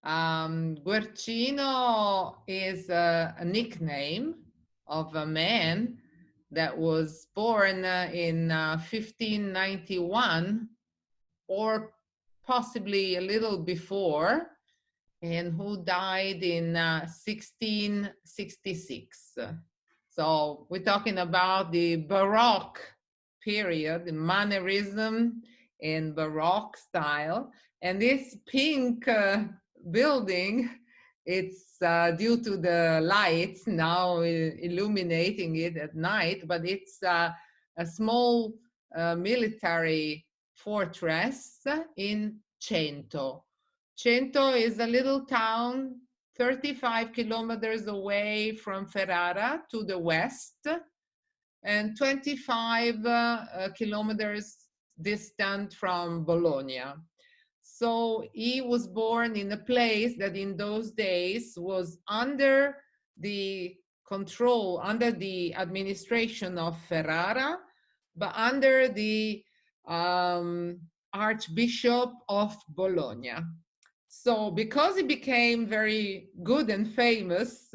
Guercino is a nickname of a man that was born in 1591, or possibly a little before, and who died in 1666. So we're talking about the Baroque period, the Mannerism and Baroque style. And this pink building, it's due to the lights now illuminating it at night, but it's a small military fortress in Cento. Cento is a little town 35 kilometers away from Ferrara to the west, and 25 kilometers distant from Bologna. So he was born in a place that in those days was under the control, under the administration of Ferrara, but under the Archbishop of Bologna. So because he became very good and famous,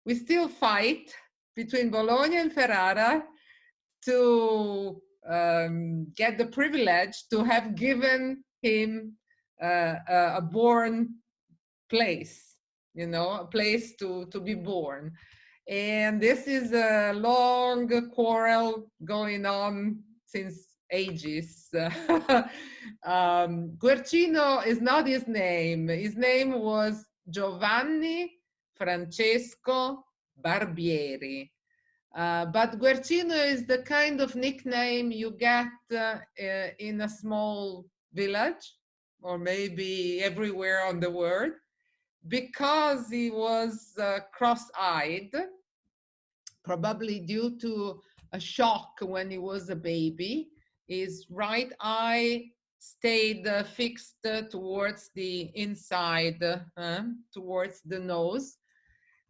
we still fight between Bologna and Ferrara to get the privilege to have given him a born place, you know, a place to be born. And this is a long quarrel going on since ages. Guercino is not his name. His name was Giovanni Francesco Barbieri. But Guercino is the kind of nickname you get in a small village, or maybe everywhere on the world, because he was cross-eyed, probably due to a shock when he was a baby. His right eye stayed fixed towards the inside, towards the nose.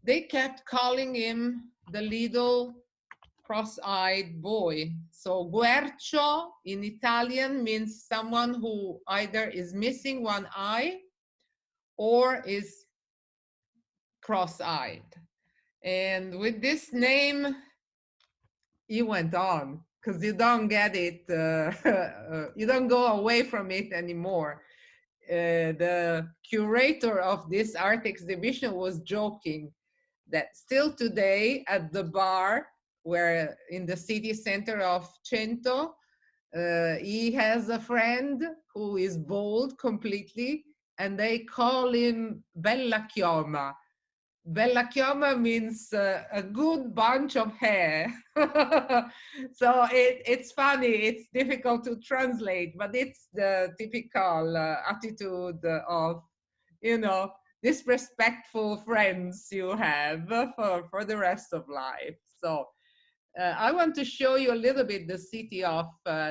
They kept calling him the little cross-eyed boy. So Guercio in Italian means someone who either is missing one eye or is cross-eyed. And with this name, he went on, because you don't get it, you don't go away from it anymore. The curator of this art exhibition was joking that still today at the bar, where in the city center of Cento, he has a friend who is bald completely, and they call him Bella Chioma. Bella Chioma means a good bunch of hair. So it's funny, it's difficult to translate, but it's the typical attitude of, you know, disrespectful friends you have for the rest of life. So I want to show you a little bit the city of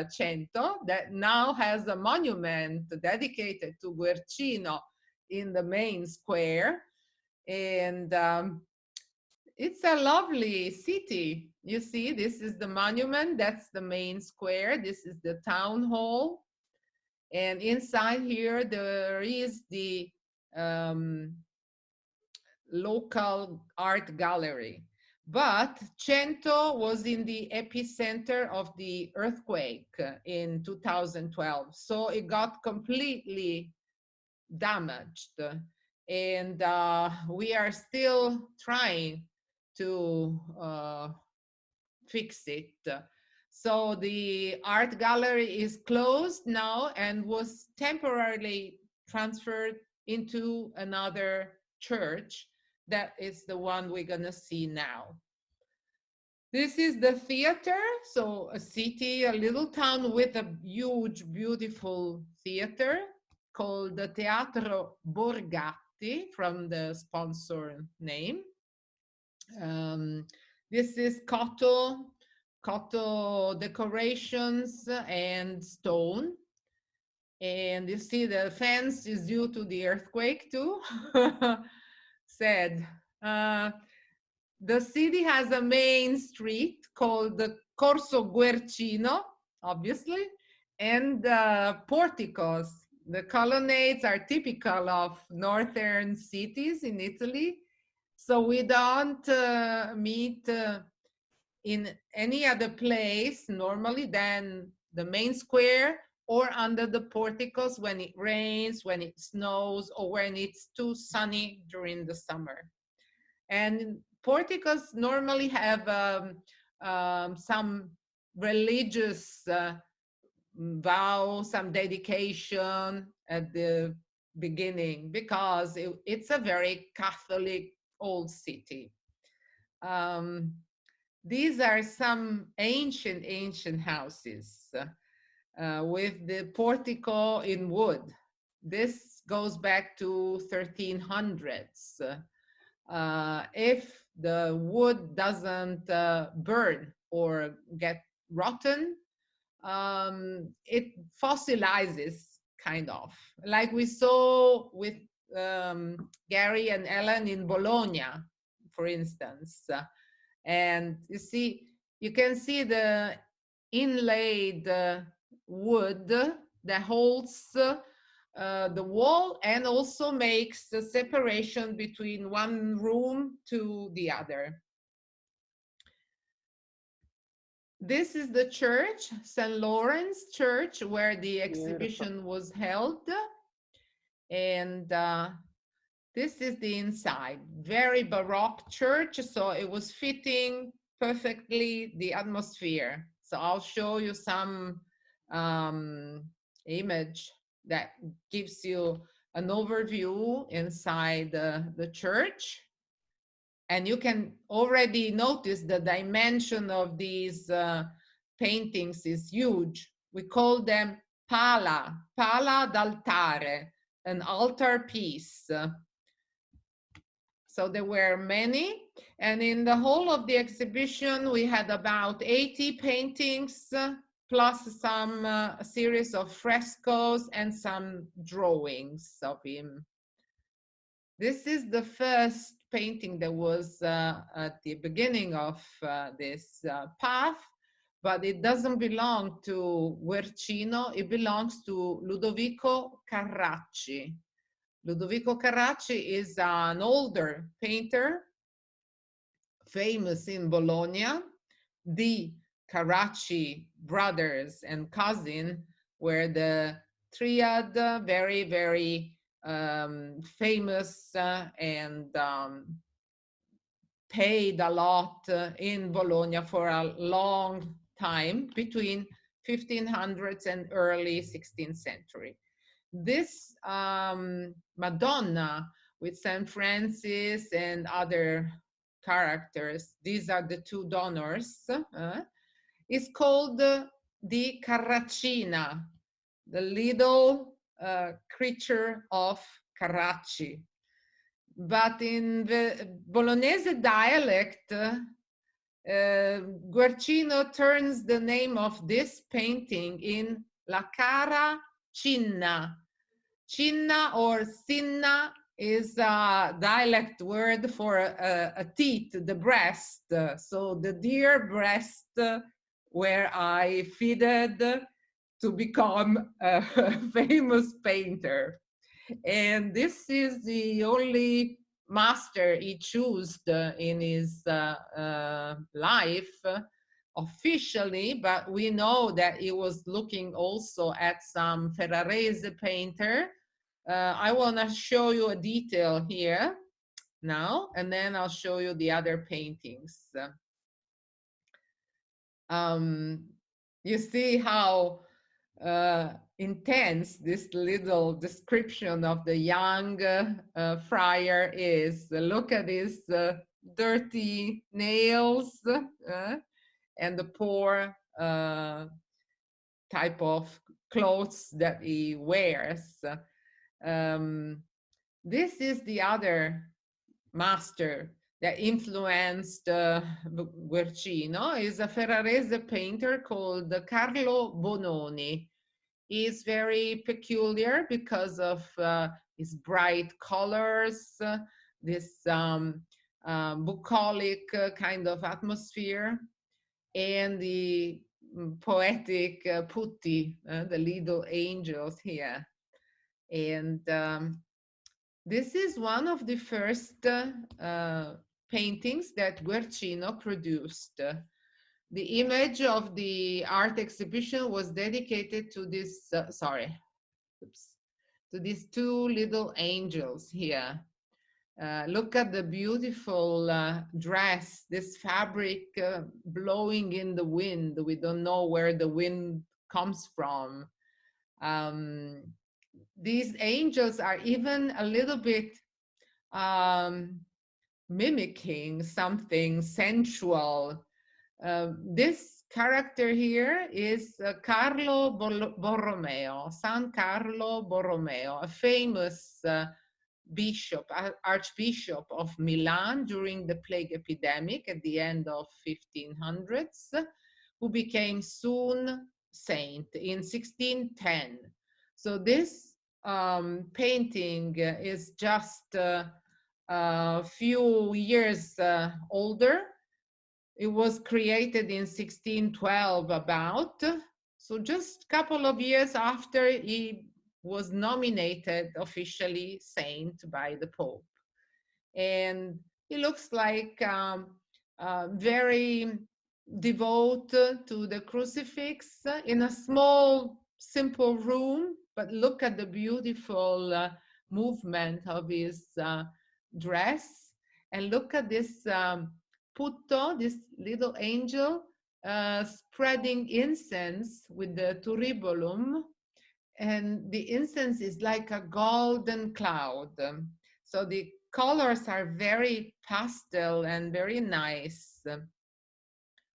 Cento, that now has a monument dedicated to Guercino in the main square. And it's a lovely city. You see, this is the monument, that's the main square, this is the town hall. And inside here, there is the local art gallery. But Cento was in the epicenter of the earthquake in 2012. So it got completely damaged. And we are still trying to fix it. So the art gallery is closed now and was temporarily transferred into another church. That is the one we're gonna see now. This is the theater, so a city, a little town with a huge, beautiful theater called the Teatro Borgatti, from the sponsor name. This is Cotto decorations and stone. And you see the fence is due to the earthquake too. Sad. The city has a main street called the Corso Guercino, obviously, and porticos. The colonnades are typical of northern cities in Italy. So we don't meet in any other place normally than the main square or under the porticos when it rains, when it snows, or when it's too sunny during the summer. And porticos normally have some religious vow, some dedication at the beginning because it's a very Catholic old city. Um, these are some ancient houses with the portico in wood. This goes back to 1300s. If the wood doesn't burn or get rotten, it fossilizes kind of, like we saw with Gary and Ellen in Bologna, for instance. And you can see the inlaid wood that holds the wall and also makes the separation between one room to the other. This is the church, St. Lawrence Church, where the Beautiful. exhibition was held. And this is the inside, very Baroque church. So it was fitting perfectly the atmosphere. So I'll show you some image that gives you an overview inside the church. And you can already notice the dimension of these paintings is huge. We call them pala d'altare, an altar piece. So there were many. And in the whole of the exhibition, we had about 80 paintings, plus some series of frescoes and some drawings of him. This is the first painting that was at the beginning of this path, but it doesn't belong to Guercino, it belongs to Ludovico Carracci. Ludovico Carracci is an older painter, famous in Bologna. The Carracci brothers and cousin were the triad, very famous and paid a lot in Bologna for a long time between 1500s and early 16th century. This Madonna with St. Francis and other characters, these are the two donors, is called the Carraccina, the little creature of Carracci. But in the Bolognese dialect, Guercino turns the name of this painting in La Cara Cinna. Cinna or Sinna is a dialect word for a teeth, the breast. So the dear breast where I feeded to become a famous painter. And this is the only master he chose in his life officially, but we know that he was looking also at some Ferrarese painter. I want to show you a detail here now, and then I'll show you the other paintings. Um, you see how intense this little description of the young friar is. Look at his dirty nails and the poor type of clothes that he wears. Um, this is the other master that influenced Guercino, is a Ferrarese painter called Carlo Bononi. Is very peculiar because of his bright colors, this bucolic kind of atmosphere, and the poetic putti, the little angels here. And this is one of the first paintings that Guercino produced. The image of the art exhibition was dedicated to this, oops, to these two little angels here. Look at the beautiful dress, this fabric blowing in the wind. We don't know where the wind comes from. Um, these angels are even a little bit um, mimicking something sensual. This character here is Carlo Borromeo, San Carlo Borromeo, a famous bishop, archbishop of Milan during the plague epidemic at the end of 1500s, who became soon saint in 1610. So this painting is just a few years older. It was created in 1612 about, so just a couple of years after he was nominated officially saint by the Pope. And he looks like very devoted to the crucifix in a small, simple room, but look at the beautiful movement of his dress, and look at this putto, this little angel, spreading incense with the turribolum, and the incense is like a golden cloud. So the colors are very pastel and very nice.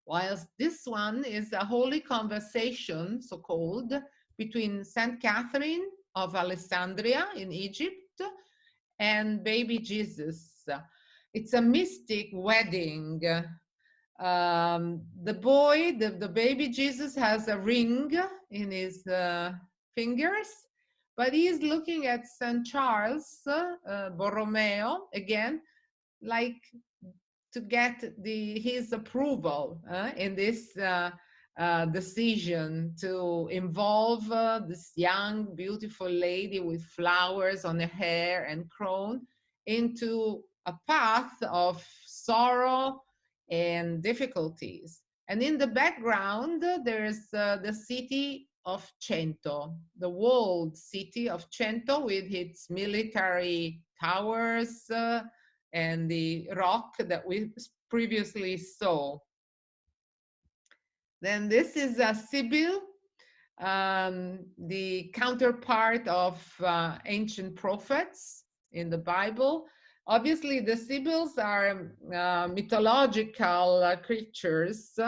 Whilst this one is a holy conversation, so called, between Saint Catherine of Alexandria in Egypt and baby Jesus. It's a mystic wedding. The boy, the baby Jesus, has a ring in his fingers, but he is looking at St. Charles Borromeo again, like to get his approval in this decision to involve this young, beautiful lady with flowers on her hair and crown into a path of sorrow and difficulties. And in the background, there's the city of Cento, the walled city of Cento with its military towers and the rock that we previously saw. Then this is a Sibyl, the counterpart of ancient prophets in the Bible. Obviously, the Sibyls are mythological creatures,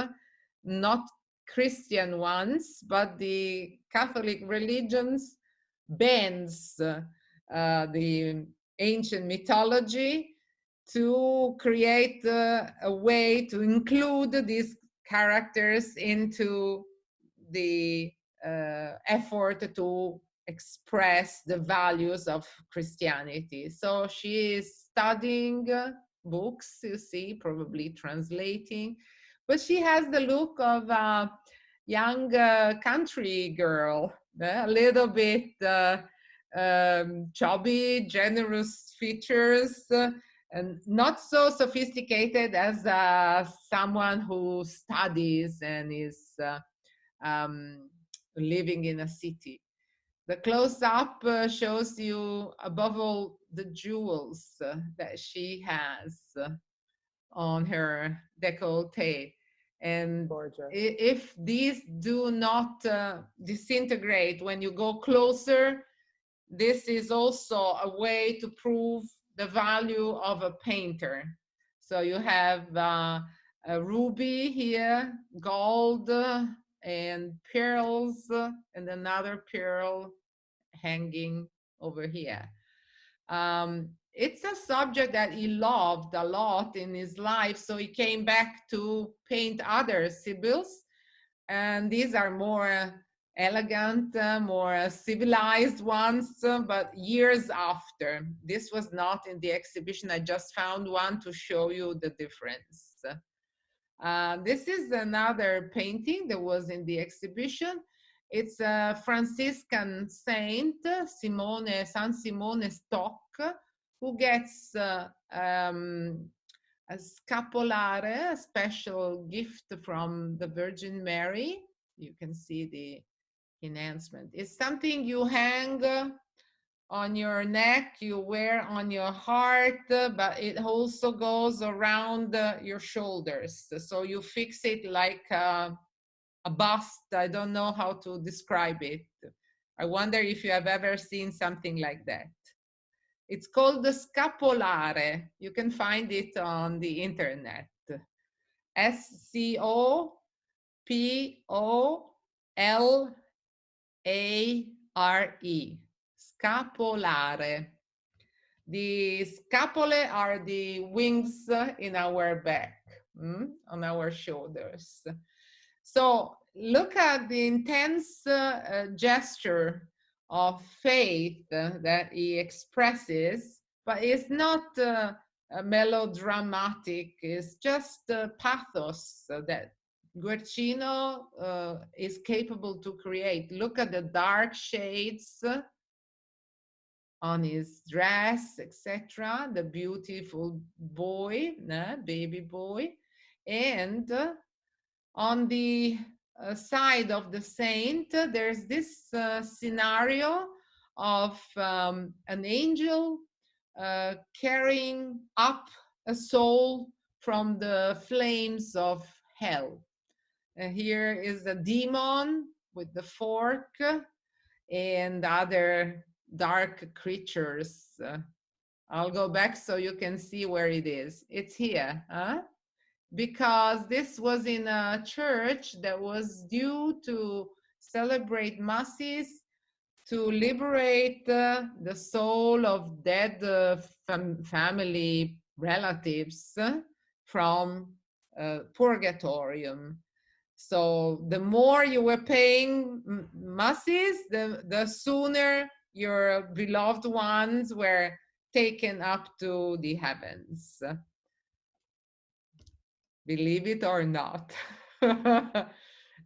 not Christian ones, but the Catholic religion's bends the ancient mythology to create a way to include these characters into the effort to express the values of Christianity. So she is studying books, you see, probably translating, but she has the look of a young country girl, a little bit chubby, generous features, and not so sophisticated as someone who studies and is living in a city. The close-up shows you, above all, the jewels that she has on her décolleté. And if these do not disintegrate when you go closer, this is also a way to prove the value of a painter. So you have a ruby here, gold, and pearls, and another pearl hanging over here. It's a subject that he loved a lot in his life, so he came back to paint other Sibyls, and these are more elegant, more civilized ones, but years after. This was not in the exhibition. I just found one to show you the difference. This is another painting that was in the exhibition. It's a Franciscan saint, San Simone Stock, who gets a scapolare, a special gift from the Virgin Mary. You can see the enhancement. It's something you hang on your neck, you wear on your heart, but it also goes around your shoulders. So you fix it like a bust. I don't know how to describe it. I wonder if you have ever seen something like that. It's called the scapolare. You can find it on the internet. Scapolare. Scapolare. The scapole are the wings in our back, on our shoulders. So look at the intense gesture of faith that he expresses, but it's not melodramatic. It's just pathos that Guercino is capable to create. Look at the dark shades on his dress, etc. The beautiful boy, baby boy, and on the side of the saint, there's this scenario of an angel carrying up a soul from the flames of hell. Here is a demon with the fork and other dark creatures. I'll go back so you can see where it is. It's here, huh? Because this was in a church that was due to celebrate masses to liberate the soul of dead family relatives from purgatorium. So the more you were paying masses, the sooner your beloved ones were taken up to the heavens. Believe it or not.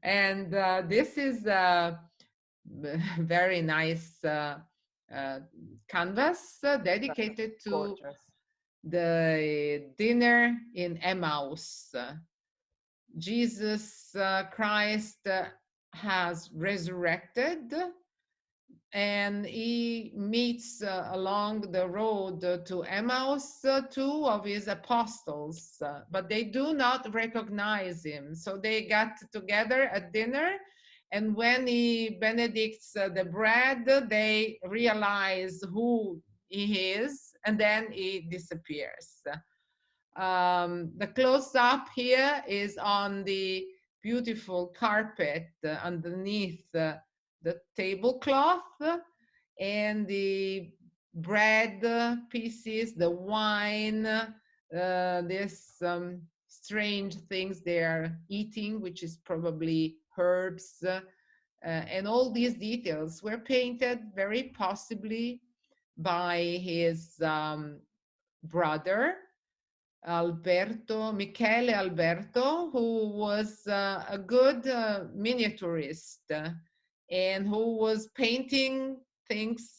And this is a very nice canvas dedicated to gorgeous. The dinner in Emmaus. Jesus Christ has resurrected, and he meets along the road to Emmaus two of his apostles, but they do not recognize him. So they got together at dinner, and when he benedicts the bread, they realize who he is, and then he disappears. The close-up here is on the beautiful carpet underneath the tablecloth, and the bread pieces, the wine, this strange things they are eating, which is probably herbs, and all these details were painted very possibly by his brother, Michele Alberto, who was a good miniaturist and who was painting things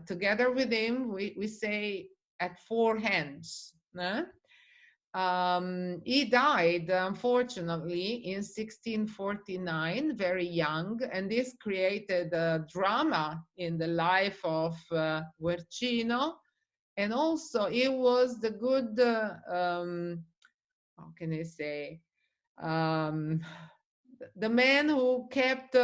together with him. We say at four hands. He died, unfortunately, in 1649, very young, and this created a drama in the life of Guercino. And also, it was the good, how can I say, the man who kept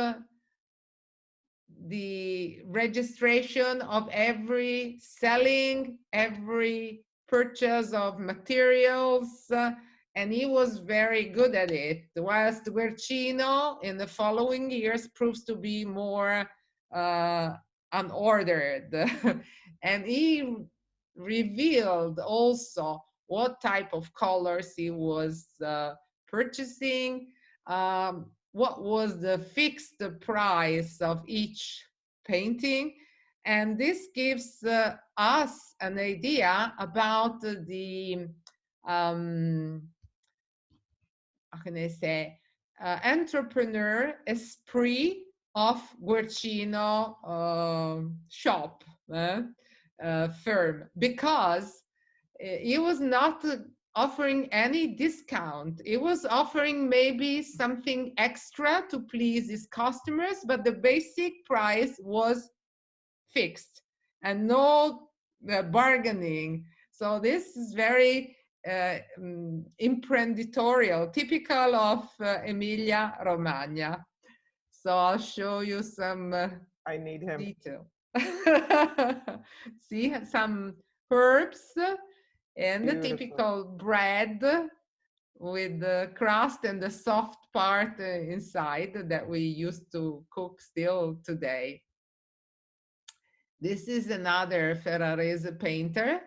the registration of every selling, every purchase of materials, and he was very good at it. Whilst Guercino in the following years proves to be more unordered. And he revealed also what type of colors he was purchasing, what was the fixed price of each painting. And this gives us an idea about the, how can I say, entrepreneur esprit of Guercino shop, firm, because he was not offering any discount. He was offering maybe something extra to please his customers, but the basic price was fixed and no bargaining. So this is very imprenditorial, typical of Emilia Romagna. So I'll show you some I need him. detail. See, some herbs and the Beautiful. typical bread with the crust and the soft part inside that we used to cook still today. This is another Ferrarese painter,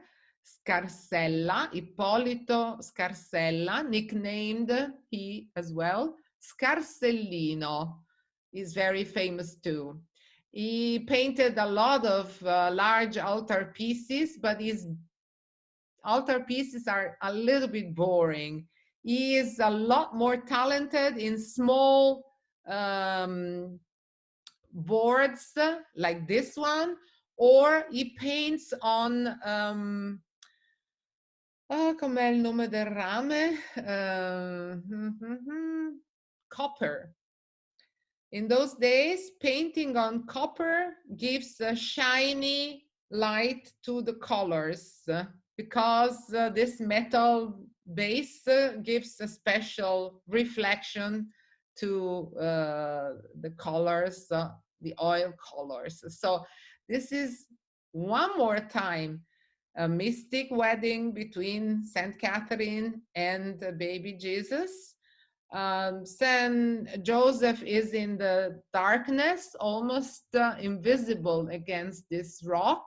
Scarsella, Ippolito Scarsella, nicknamed he as well, Scarsellino, is very famous too. He painted a lot of large altar pieces, but his altar pieces are a little bit boring. He is a lot more talented in small boards like this one, or he paints on com'è il nome del rame? Copper. In those days, painting on copper gives a shiny light to the colors because this metal base gives a special reflection to the colors, the oil colors. So this is one more time a mystic wedding between Saint Catherine and baby Jesus. Saint Joseph is in the darkness, almost invisible against this rock,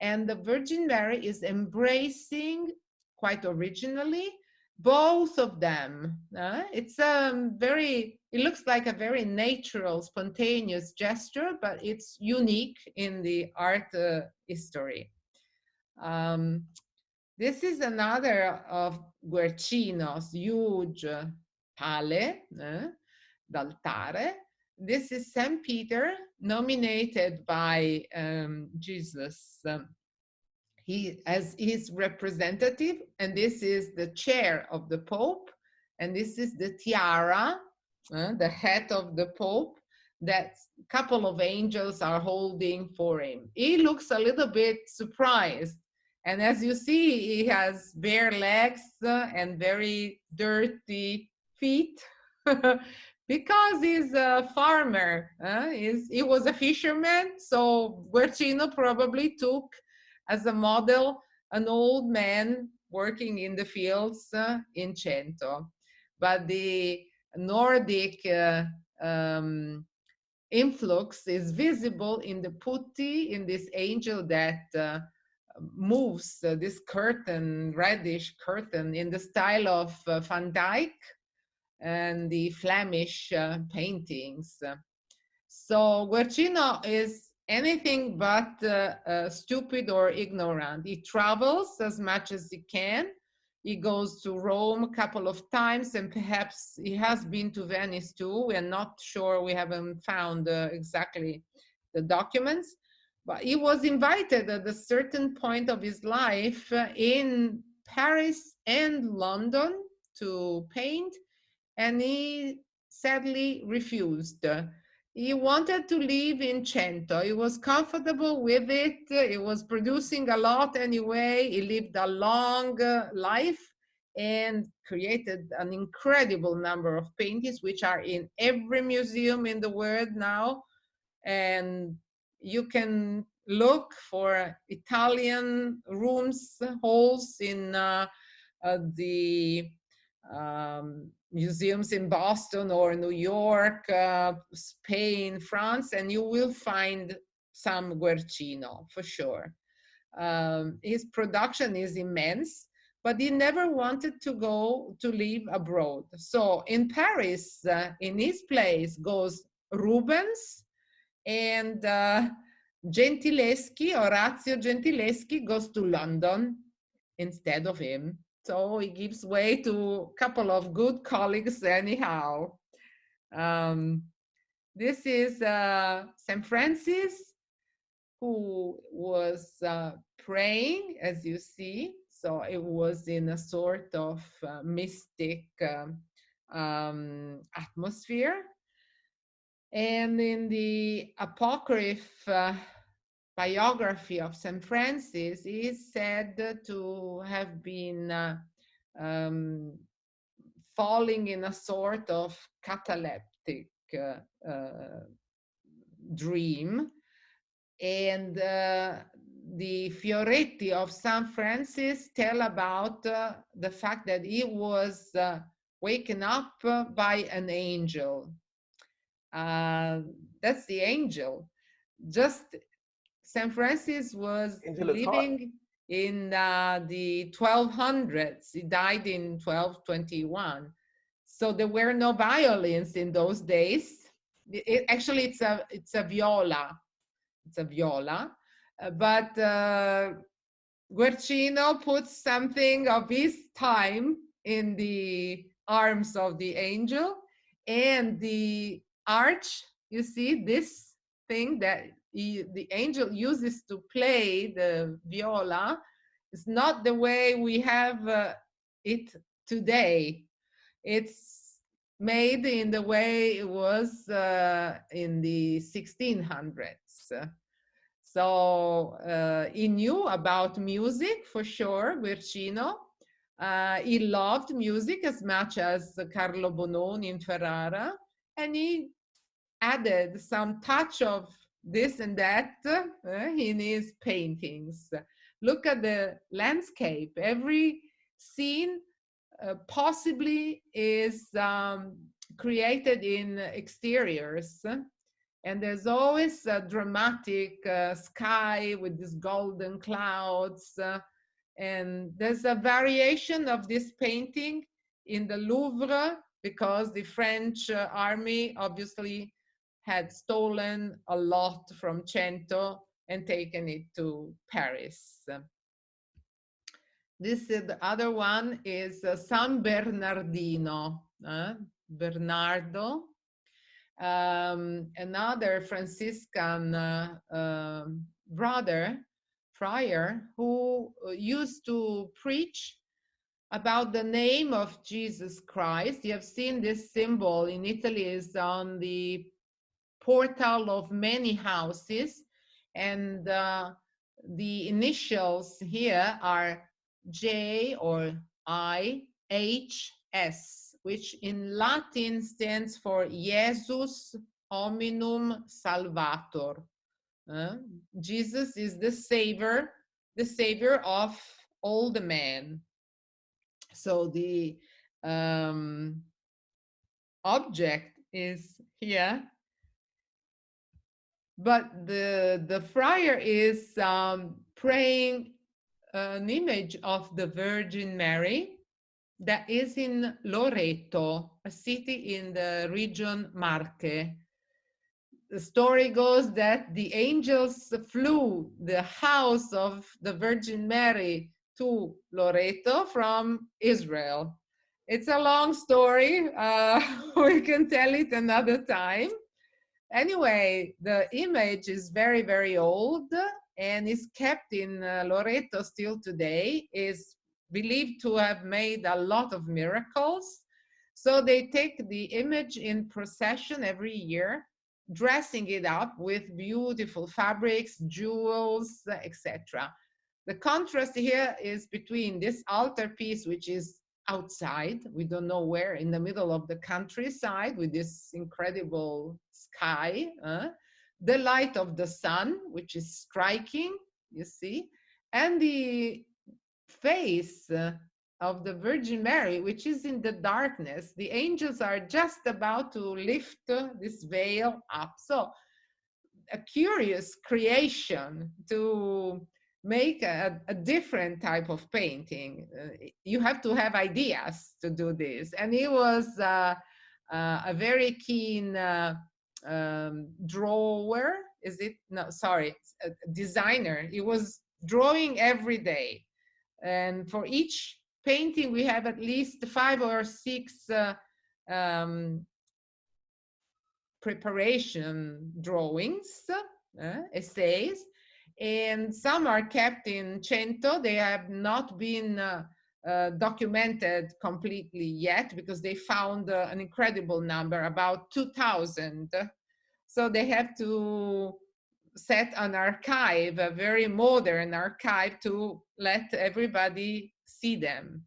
and the Virgin Mary is embracing, quite originally, both of them. It's it looks like a very natural, spontaneous gesture, but it's unique in the art history. This is another of Guercino's huge pale, d'altare. This is St. Peter, nominated by Jesus. He as his representative, and this is the chair of the Pope, and this is the tiara, the hat of the Pope, that a couple of angels are holding for him. He looks a little bit surprised. And as you see, he has bare legs and very dirty feet because he's a farmer. He was a fisherman, so Guercino probably took as a model an old man working in the fields in Cento. But the Nordic influx is visible in the putti, in this angel that moves this curtain, reddish curtain, in the style of Van Dyck and the Flemish paintings. So Guercino is anything but stupid or ignorant. He travels as much as he can. He goes to Rome a couple of times, and perhaps he has been to Venice too. We are not sure. We haven't found exactly the documents. But he was invited at a certain point of his life in Paris and London to paint, and he sadly refused. He wanted to live in Cento. He was comfortable with it. He was producing a lot anyway. He lived a long life and created an incredible number of paintings, which are in every museum in the world now. And you can look for Italian rooms, halls in the museums in Boston or New York, Spain, France, and you will find some Guercino for sure. His production is immense, but he never wanted to go to live abroad. So in Paris, in his place goes Rubens, and Gentileschi, Orazio Gentileschi, goes to London instead of him. So he gives way to a couple of good colleagues anyhow. Um, this is St. Francis, who was praying, as you see. So it was in a sort of mystic atmosphere. And in the apocryph biography of St. Francis, he is said to have been um, falling in a sort of cataleptic dream. And the Fioretti of San Francis tell about the fact that he was waken up by an angel. That's the angel. Just San Francis was Angel of God. living in the 1200s. He died in 1221. So there were no violins in those days. Actually, it's a viola. It's a viola, but Guercino puts something of his time in the arms of the angel, and the arch, you see this thing that the angel uses to play the viola, is not the way we have it today. It's made in the way it was in the 1600s. So he knew about music for sure, Guercino. He loved music as much as Carlo Bononi in Ferrara, and he added some touch of this and that in his paintings. Look at the landscape. Every scene possibly is created in exteriors, and there's always a dramatic sky with these golden clouds, and there's a variation of this painting in the Louvre because the French army obviously had stolen a lot from Cento and taken it to Paris. This is the other one is San Bernardino, Bernardo, another Franciscan brother, friar, who used to preach about the name of Jesus Christ. You have seen this symbol in Italy is on the portal of many houses, and the initials here are J or IHS, which in Latin stands for Jesus Hominum Salvator. Jesus is the savior of all the men. So the object is here, but the friar is praying an image of the Virgin Mary that is in Loreto, a city in the region Marche. The story goes that the angels flew the house of the Virgin Mary to Loreto from Israel. It's a long story. We can tell it another time. Anyway, the image is very, very old and is kept in Loreto still today, is believed to have made a lot of miracles. So they take the image in procession every year, dressing it up with beautiful fabrics, jewels, etc. The contrast here is between this altarpiece, which is outside, we don't know where, in the middle of the countryside with this incredible sky, the light of the sun, which is striking, you see, and the face of the Virgin Mary, which is in the darkness. The angels are just about to lift this veil up. So a curious creation to make a different type of painting. You have to have ideas to do this. And he was a very keen drawer. Is it? No, sorry, a designer. He was drawing every day. And for each painting, we have at least 5 or 6 preparation drawings, essays, and some are kept in Cento. They have not been documented completely yet because they found an incredible number, about 2,000. So they have to set an archive, a very modern archive, to let everybody see them.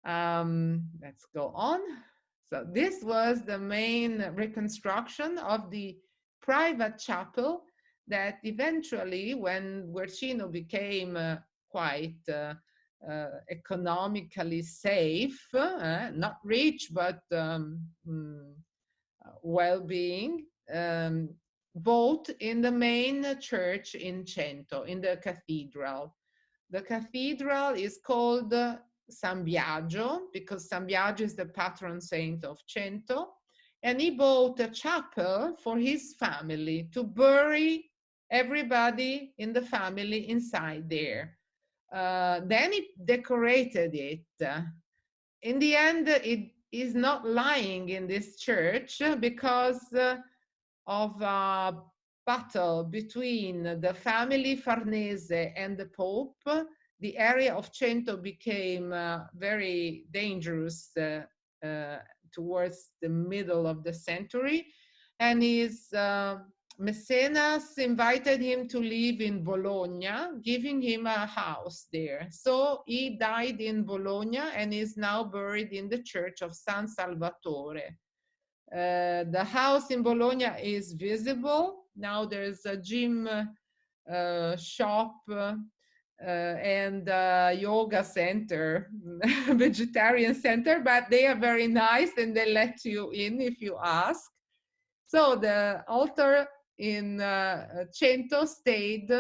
Let's go on. So this was the main reconstruction of the private chapel that eventually, when Guercino became quite economically safe, not rich, but well-being, both in the main church in Cento, in the cathedral. The cathedral is called San Biagio because San Biagio is the patron saint of Cento, and he bought a chapel for his family to bury everybody in the family inside there. Then he decorated it. In the end, it is not lying in this church because of a battle between the family Farnese and the Pope. The area of Cento became very dangerous towards the middle of the century, and his Mecenas invited him to live in Bologna, giving him a house there. So he died in Bologna and is now buried in the church of San Salvatore. The house in Bologna is visible. Now there's a gym, shop, and yoga center, vegetarian center, but they are very nice and they let you in if you ask. So the altar in Cento stayed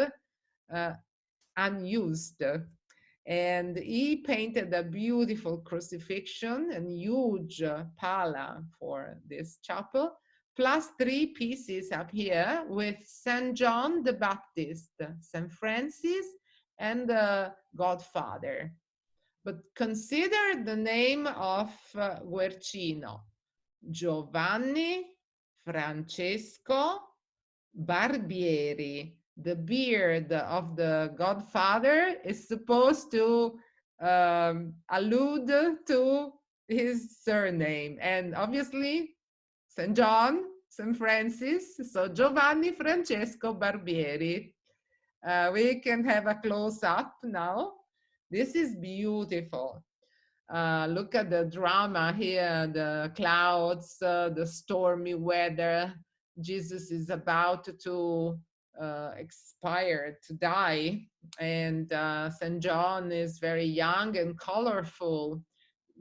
unused. And he painted a beautiful crucifixion and huge pala for this chapel, plus 3 pieces up here with Saint John the Baptist, Saint Francis, and the Godfather. But consider the name of Guercino: Giovanni Francesco Barbieri. The beard of the Godfather is supposed to allude to his surname, and obviously St. John, St. Francis, so Giovanni Francesco Barbieri. We can have a close-up now. This is beautiful. Look at the drama here, the clouds, the stormy weather. Jesus is about to expire, to die. And St. John is very young and colorful.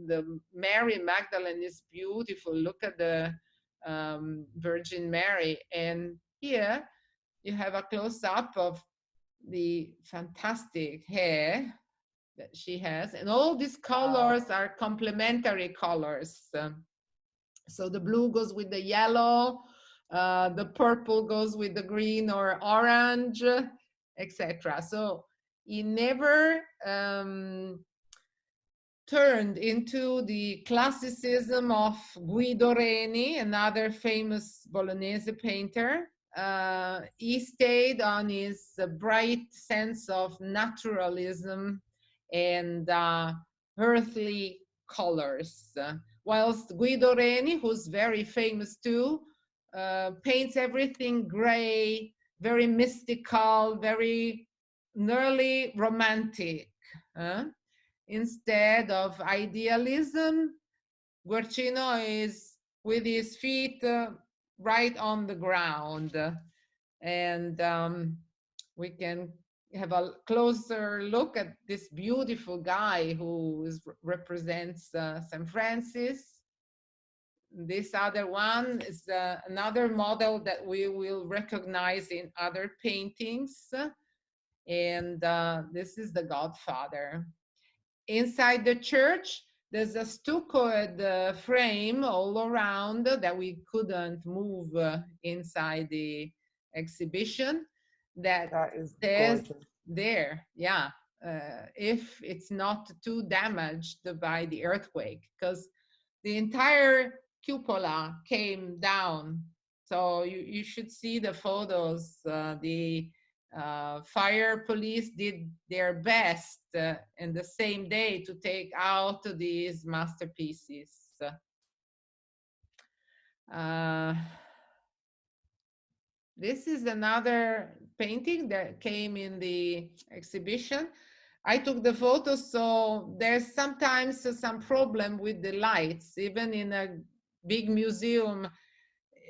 The Mary Magdalene is beautiful. Look at the Virgin Mary. And here you have a close-up of the fantastic hair that she has, and all these colors are complementary colors. So the blue goes with the yellow, the purple goes with the green or orange, etc. So he never turned into the classicism of Guido Reni, another famous Bolognese painter. He stayed on his bright sense of naturalism and earthly colors. Whilst Guido Reni, who's very famous too, paints everything gray, very mystical, very nearly romantic. Instead of idealism, Guercino is with his feet right on the ground. And we can have a closer look at this beautiful guy who represents St. Francis. This other one is another model that we will recognize in other paintings. And this is the Godfather. Inside the church, there's a stuccoed frame all around that we couldn't move inside the exhibition that is says gorgeous. there, yeah, if it's not too damaged by the earthquake, because the entire cupola came down. So you should see the photos. The fire police did their best in the same day to take out these masterpieces. Uh, this is another painting that came in the exhibition. I took the photos, so there's sometimes some problem with the lights. Even in a big museum,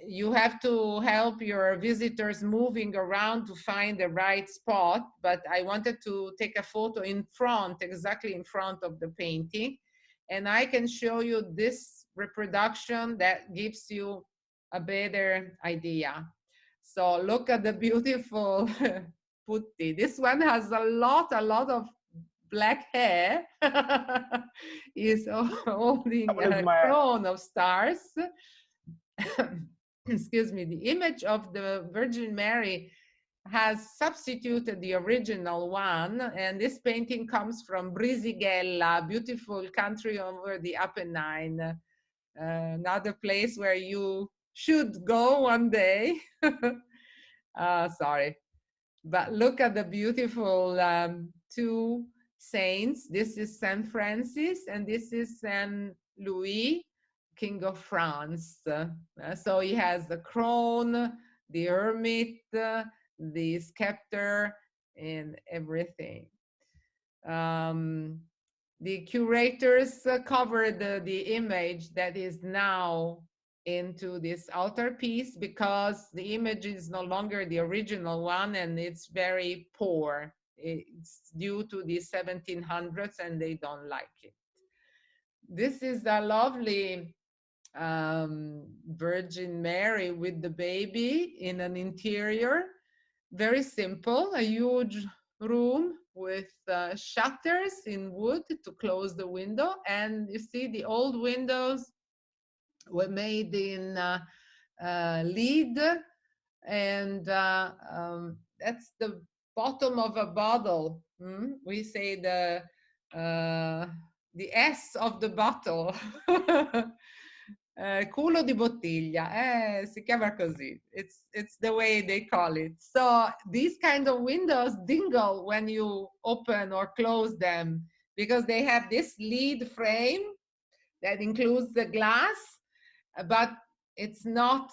you have to help your visitors moving around to find the right spot. But I wanted to take a photo in front, exactly in front of the painting. And I can show you this reproduction that gives you a better idea. So look at the beautiful putti. This one has a lot of black hair. Is holding What is a my crown of stars. Excuse me. The image of the Virgin Mary has substituted the original one, and this painting comes from Brisighella, beautiful country over the Apennine, another place where you should go one day. Sorry. But look at the beautiful two saints. This is Saint Francis, and this is Saint Louis, King of France. So he has the crown, the hermit, the scepter, and everything. Um, the curators covered the image that is now into this altarpiece because the image is no longer the original one and it's very poor. It's due to the 1700s and they don't like it. This is a lovely Virgin Mary with the baby in an interior. Very simple, a huge room with shutters in wood to close the window. And you see the old windows were made in lead, and that's the bottom of a bottle. We say uh, the S of the bottle. Culo di bottiglia, si chiama così. It's the way they call it. So these kind of windows dingle when you open or close them because they have this lead frame that includes the glass, but it's not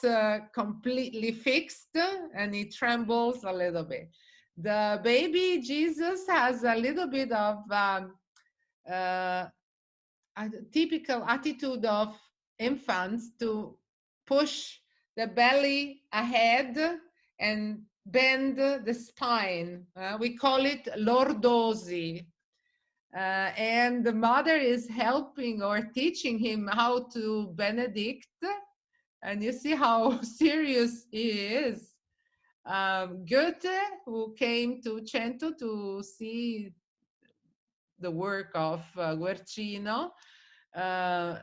completely fixed and it trembles a little bit. The baby Jesus has a little bit of uh, a typical attitude of infants to push the belly ahead and bend the spine. We call it lordosi. And the mother is helping or teaching him how to benedict. And you see how serious he is. Goethe, who came to Cento to see the work of Guercino,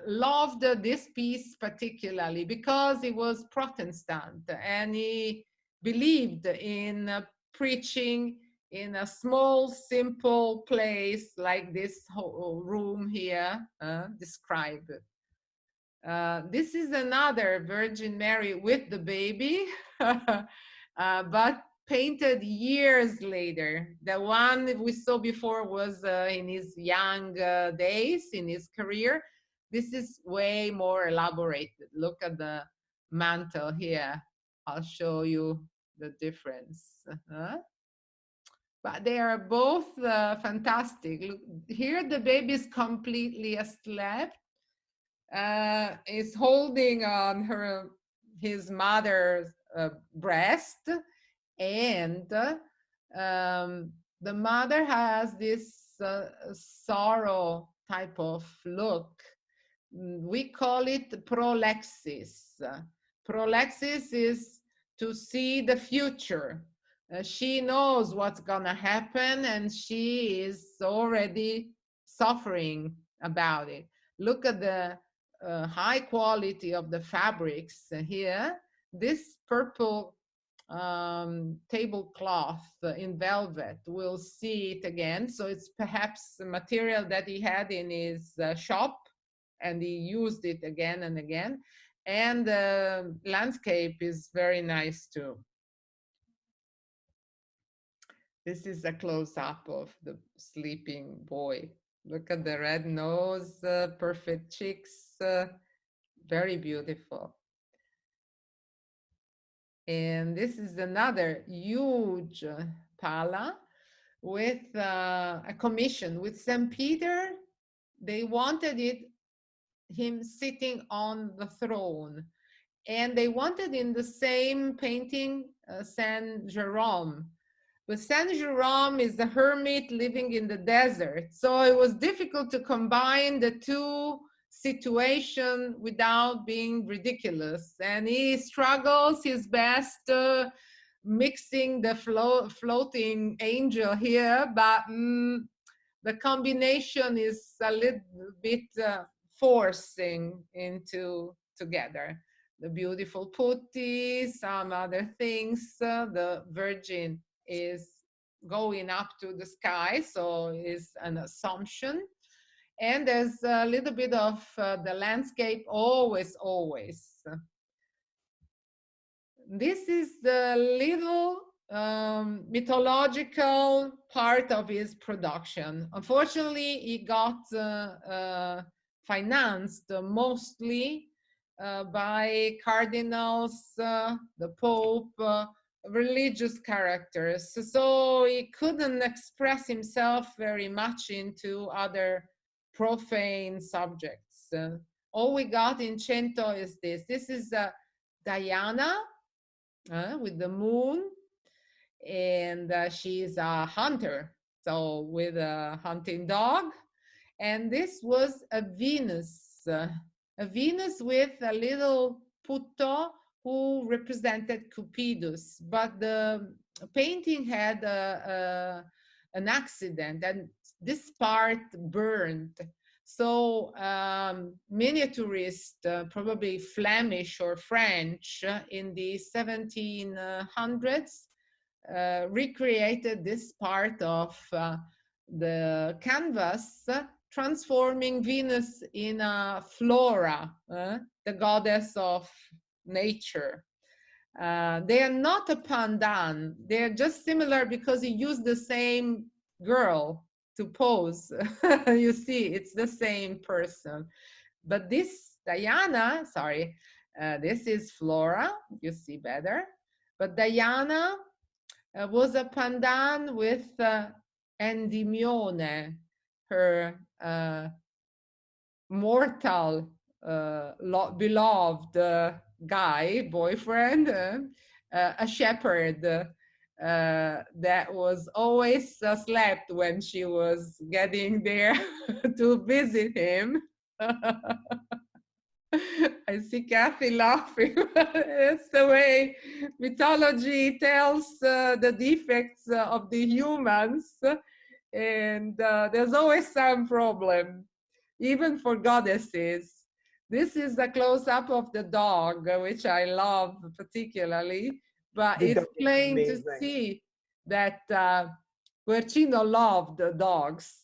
loved this piece particularly because he was Protestant and he believed in preaching in a small, simple place like this room here described. This is another Virgin Mary with the baby, but painted years later. The one we saw before was in his young days, in his career. This is way more elaborated. Look at the mantle here. I'll show you the difference. But they are both fantastic. Look, here the baby is completely asleep, is holding on his mother's breast, and the mother has this sorrow type of look. We call it prolexis. Prolexis is to see the future. She knows what's gonna happen and she is already suffering about it. Look at the high quality of the fabrics here. This purple tablecloth in velvet, we'll see it again. So it's perhaps the material that he had in his shop and he used it again and again. And the landscape is very nice too. This is a close-up of the sleeping boy. Look at the red nose, perfect cheeks, very beautiful. And this is another huge pala with a commission with St. Peter. They wanted him sitting on the throne, and they wanted in the same painting Saint Jerome. But Saint Jerome is a hermit living in the desert, so it was difficult to combine the two situation without being ridiculous, and he struggles his best mixing the floating angel here, but the combination is a little bit forcing into together. The beautiful putti, some other things. The Virgin is going up to the sky, so it's an assumption. And there's a little bit of the landscape, always. This is the little mythological part of his production. Unfortunately, he got financed mostly by cardinals, the Pope, religious characters. So he couldn't express himself very much into other profane subjects. All we got in Cento is this. This is Diana with the moon, and she's a hunter, so with a hunting dog. And this was a Venus with a little putto who represented Cupidus. But the painting had an accident, and this part burned. So miniaturists, probably Flemish or French, in the 1700s, recreated this part of the canvas, transforming Venus in a Flora, the goddess of nature. They are not a pandan. They are just similar because he used the same girl to pose. You see, it's the same person. But this Diana, sorry, this is Flora, you see better. But Diana was a pandan with Endymione, her mortal, beloved guy, boyfriend, a shepherd that was always slept when she was getting there to visit him. I see Kathy laughing. It's the way mythology tells the defects of the humans, and there's always some problem, even for goddesses. This is a close-up of the dog, which I love particularly, but The it's dog is plain to amazing. see that Guercino loved the dogs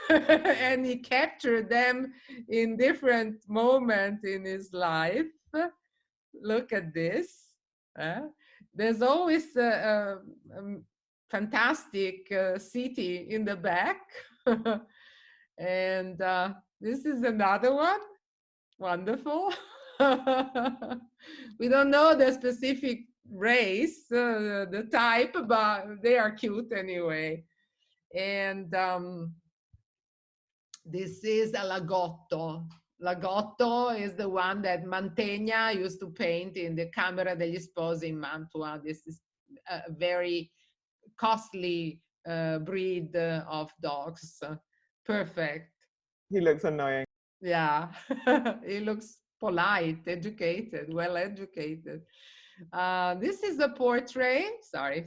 and he captured them in different moments in his life. Look at this. There's always a fantastic city in the back. And this is another one. Wonderful. We don't know the specific race, the type, but they are cute anyway. And this is a lagotto. Lagotto is the one that Mantegna used to paint in the Camera degli Sposi in Mantua. This is a very costly breed of dogs. Perfect. He looks annoying. Yeah, he looks polite, educated, well educated. This is a portrait, sorry,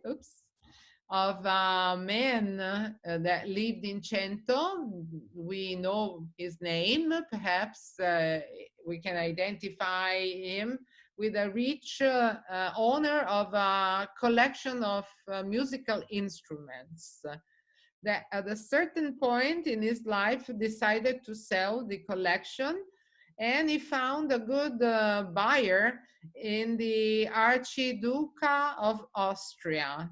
oops, of a man that lived in Cento. We know his name, perhaps we can identify him with a rich owner of a collection of musical instruments that at a certain point in his life decided to sell the collection and he found a good buyer in the Archduke of Austria.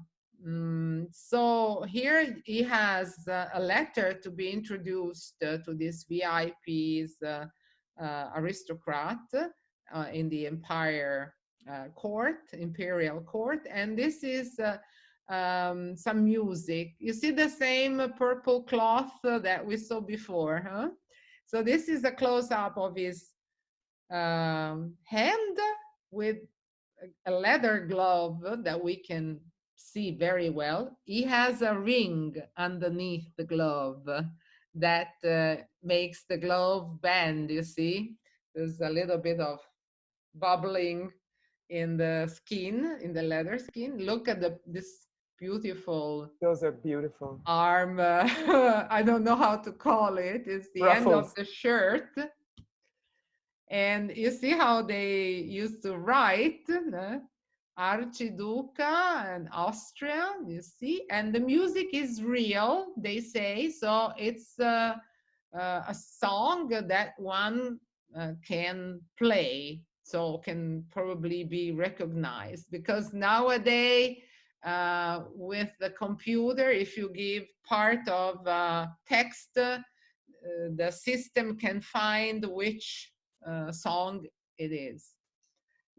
So here he has a letter to be introduced to these VIPs, aristocrat in the Empire court, imperial court, and this is some music. You see the same purple cloth that we saw before, huh? So this is a close-up of his hand with a leather glove that we can see very well. He has a ring underneath the glove that makes the glove bend, you see. There's a little bit of bubbling in the skin, in the leather skin. Look at this beautiful. Those are beautiful. Arm, I don't know how to call it. It's the end of Ruffles. the shirt. And you see how they used to write, Archduke and Austria, you see, and the music is real, they say, so it's a song that one can play, so can probably be recognized, because nowadays with the computer, if you give part of text, the system can find which song it is.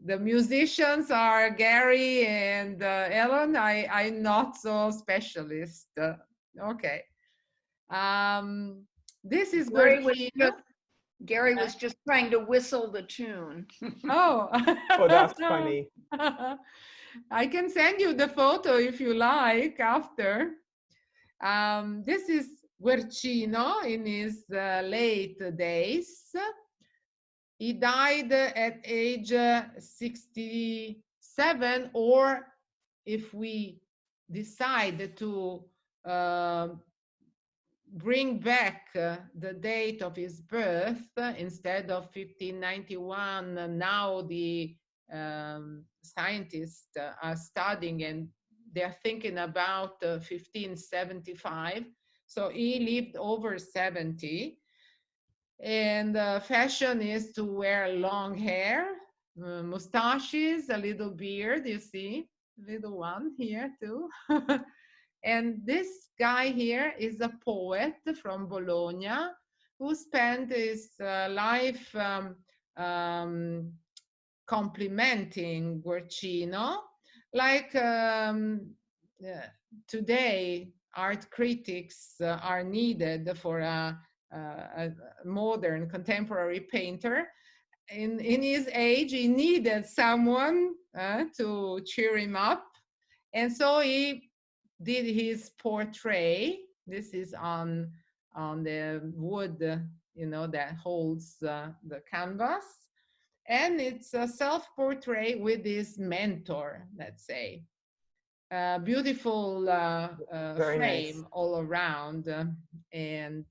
The musicians are Gary and Ellen. I'm not so specialist. Okay. This is Guercino. Gary was just trying to whistle the tune. Oh. Oh, that's funny. I can send you the photo if you like after. This is Guercino in his late days. He died at age 67, or if we decide to bring back the date of his birth, instead of 1591, now the scientists are studying and they're thinking about 1575. So he lived over 70. And fashion is to wear long hair, mustaches, a little beard, you see, little one here too. And this guy here is a poet from Bologna who spent his life complimenting Guercino, like today art critics are needed for a modern contemporary painter. In his age, he needed someone to cheer him up. And so he did his portrait. This is on the wood, you know, that holds the canvas. And it's a self-portrait with his mentor, let's say. Beautiful frame nice. all around. And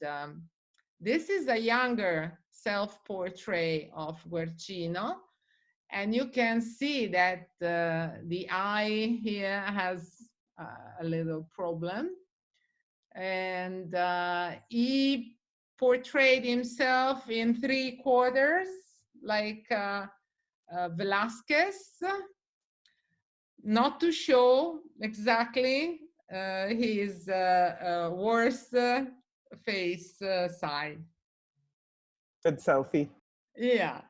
this is a younger self-portrait of Guercino. And you can see that the eye here has a little problem. And he portrayed himself in 3/4, like Velasquez, not to show exactly his worst face side. Good selfie. Yeah,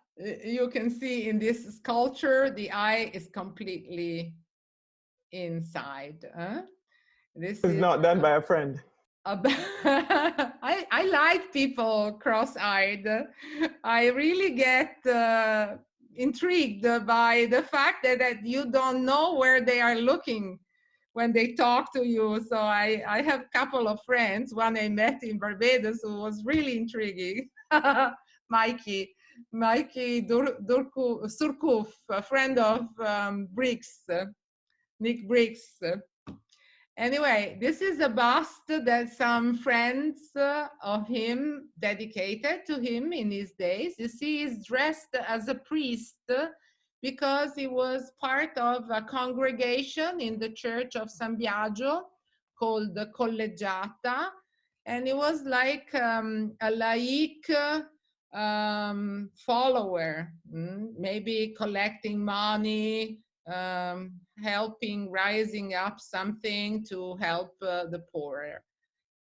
you can see in this sculpture, the eye is completely inside. This It's is not done by a friend. I like people cross-eyed. I really get intrigued by the fact that you don't know where they are looking when they talk to you. So I have a couple of friends. One I met in Barbados who was really intriguing. Mikey Surkuf, a friend of Briggs, Nick Briggs. Anyway, this is a bust that some friends of him dedicated to him in his days. You see, he's dressed as a priest because he was part of a congregation in the church of San Biagio called the Collegiata. And he was like a laik follower, maybe collecting money, helping, rising up something to help the poor.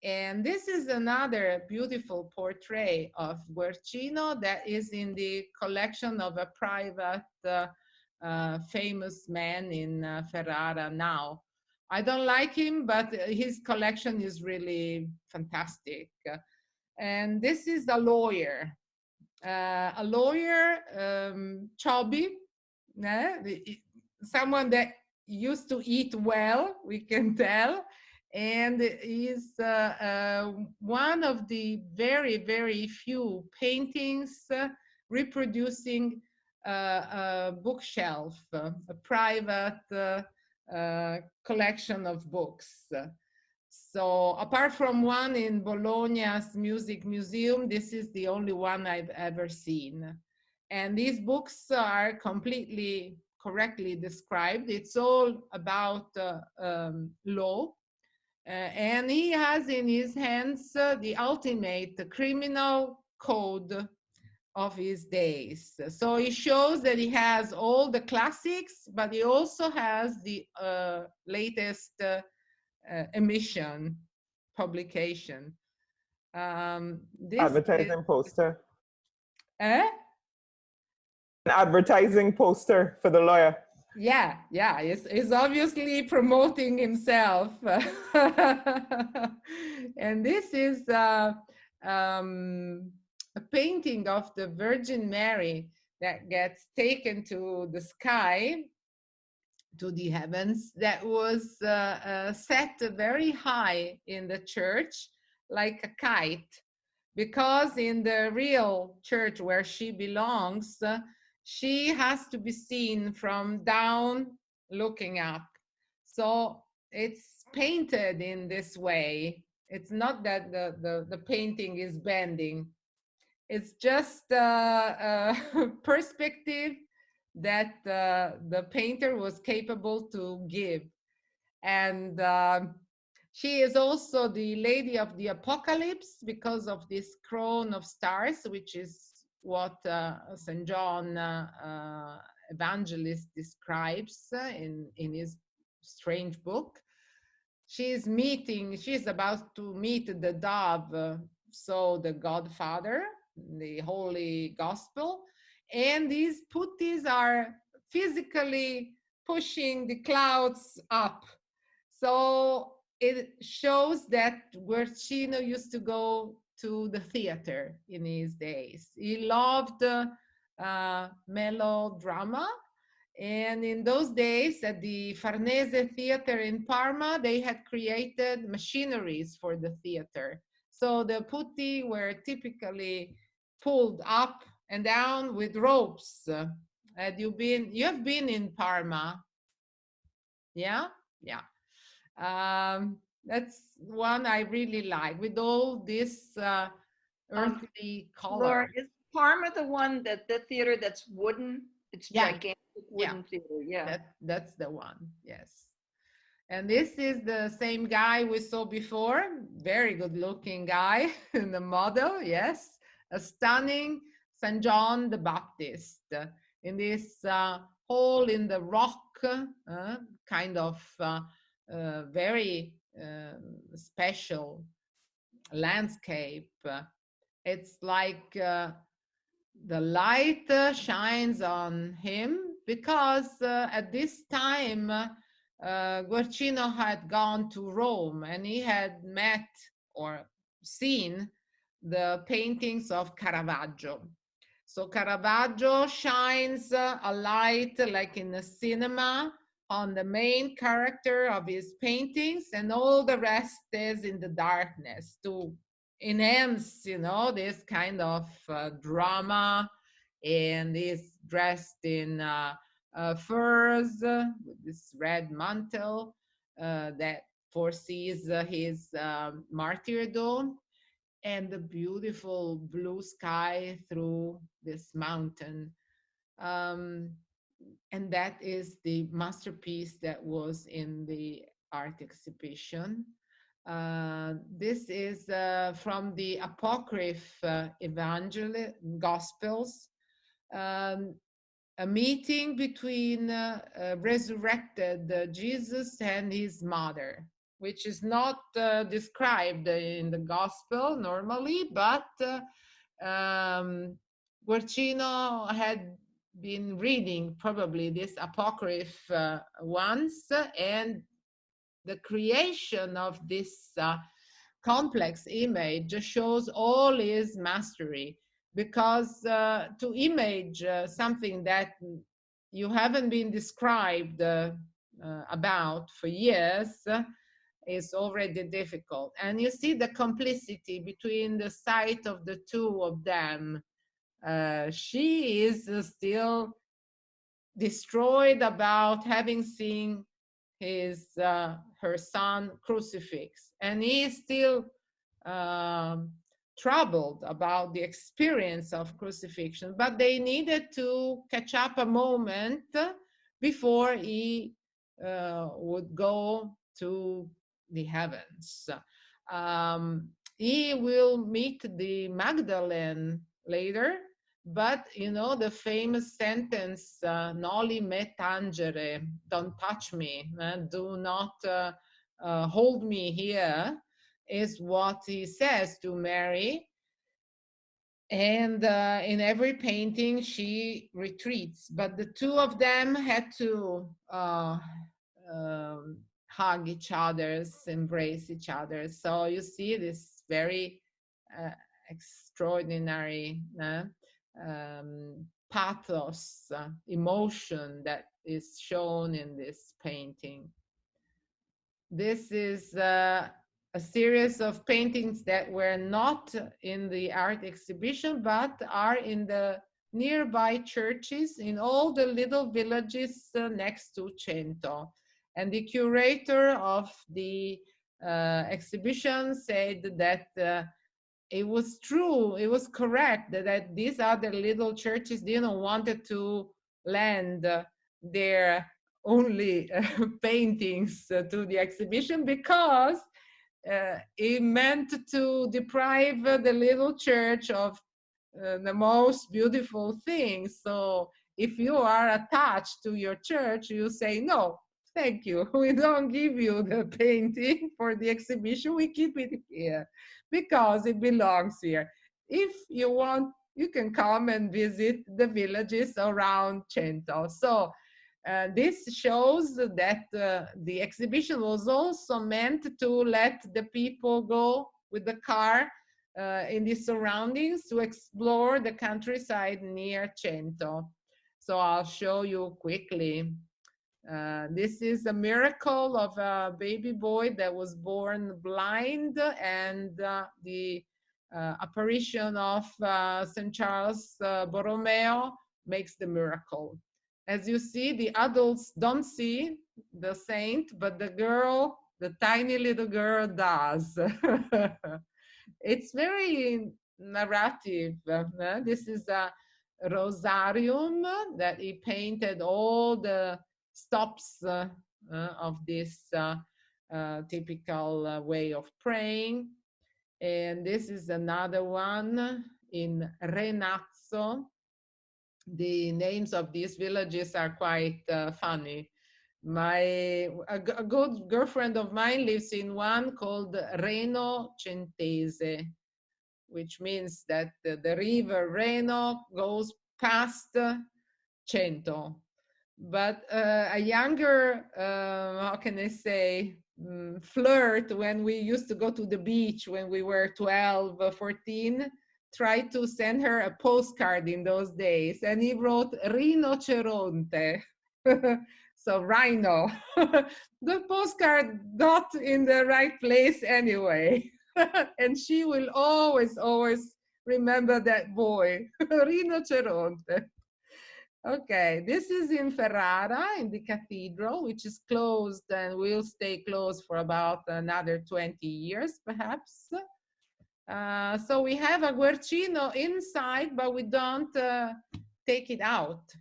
And this is another beautiful portrait of Guercino that is in the collection of a private famous man in Ferrara now. I don't like him, but his collection is really fantastic. And this is a lawyer, chubby, someone that used to eat well, we can tell, and is one of the very, very few paintings reproducing a bookshelf, a private collection of books. So apart from one in Bologna's Music Museum, this is the only one I've ever seen. And these books are completely correctly described. It's all about law. And he has in his hands the ultimate criminal code of his days. So he shows that he has all the classics, but he also has the latest emission publication. This is, Advertising poster. eh? An advertising poster for the lawyer. Yeah, he's obviously promoting himself. And this is a painting of the Virgin Mary that gets taken to the sky, to the heavens, that was set very high in the church, like a kite, because in the real church where she belongs, she has to be seen from down looking up. So it's painted in this way. It's not that the painting is bending. It's just a perspective that the painter was capable to give. And she is also the Lady of the Apocalypse because of this crown of stars, which is what St. John Evangelist describes in his strange book. She's about to meet the dove, so the Godfather, the Holy Gospel. And these putties are physically pushing the clouds up. So it shows that Guercino used to go to the theater in his days. He loved melodrama. And in those days at the Farnese Theater in Parma, they had created machineries for the theater. So the putti were typically pulled up and down with ropes. You have been in Parma? Yeah? Yeah. That's one I really like, with all this earthly color. Laura, is Parma the one the theater that's wooden? It's Yeah. gigantic wooden theater. Yeah. That's the one. Yes. And this is the same guy we saw before. Very good looking guy in the model. Yes. A stunning St. John the Baptist in this hole in the rock, kind of very special landscape. It's like the light shines on him because at this time Guercino had gone to Rome and he had met or seen the paintings of Caravaggio. So Caravaggio shines a light like in a cinema on the main character of his paintings, and all the rest is in the darkness to enhance, this kind of drama. And he's dressed in furs with this red mantle that foresees his martyrdom, and the beautiful blue sky through this mountain. And that is the masterpiece that was in the art exhibition. This is from the Apocryph Gospels, um, a meeting between resurrected Jesus and his mother, which is not described in the Gospel normally, but Guercino had been reading probably this Apocryph once, and the creation of this complex image shows all his mastery, because to image something that you haven't been described about for years is already difficult. And you see the complicity between the sight of the two of them. She is still destroyed about having seen her son crucifix, and he is still troubled about the experience of crucifixion, but they needed to catch up a moment before he would go to the heavens. He will meet the Magdalene later, but you know the famous sentence, "Noli me tangere," don't touch me, do not hold me here, is what he says to Mary. And in every painting she retreats, but the two of them had to hug each other, embrace each other. So you see this very extraordinary pathos, emotion that is shown in this painting. This is a series of paintings that were not in the art exhibition, but are in the nearby churches in all the little villages next to Cento. And the curator of the exhibition said that it was true, it was correct that these other little churches didn't wanted to lend their only paintings to the exhibition, because it meant to deprive the little church of the most beautiful things. So if you are attached to your church, you say, no, thank you. We don't give you the painting for the exhibition. We keep it here because it belongs here. If you want, you can come and visit the villages around Cento. So this shows that the exhibition was also meant to let the people go with the car in the surroundings to explore the countryside near Cento. So I'll show you quickly. This is a miracle of a baby boy that was born blind, and the apparition of St. Charles Borromeo makes the miracle. As you see, the adults don't see the saint, but the girl, the tiny little girl, does. It's very narrative. This is a rosarium that he painted all the stops of this typical way of praying. And this is another one in Renazzo. The names of these villages are quite funny. A good girlfriend of mine lives in one called Reno Centese, which means that the river Reno goes past Cento. But a younger, how can I say, flirt, when we used to go to the beach when we were 12, 14, tried to send her a postcard in those days, and he wrote rinoceronte. So rhino. The postcard got in the right place anyway. And she will always, always remember that boy, rinoceronte. Okay, this is in Ferrara, in the cathedral, which is closed and will stay closed for about another 20 years, perhaps. So we have a Guercino inside, but we don't take it out.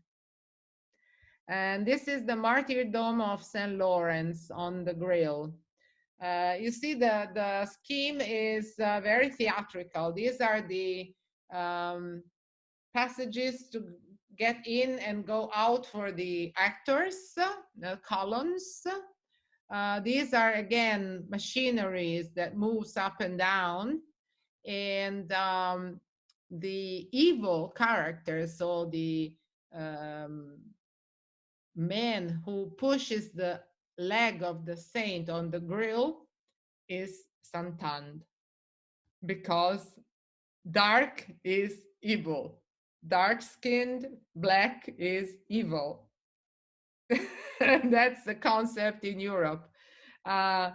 And this is the martyrdom of St. Lawrence on the grill. You see the scheme is very theatrical. These are the passages to get in and go out for the actors, the columns. These are again machineries that moves up and down, and the evil characters, so the um, man who pushes the leg of the saint on the grill is Santan, because dark is evil. Dark skinned, black is evil. That's the concept in Europe. Uh,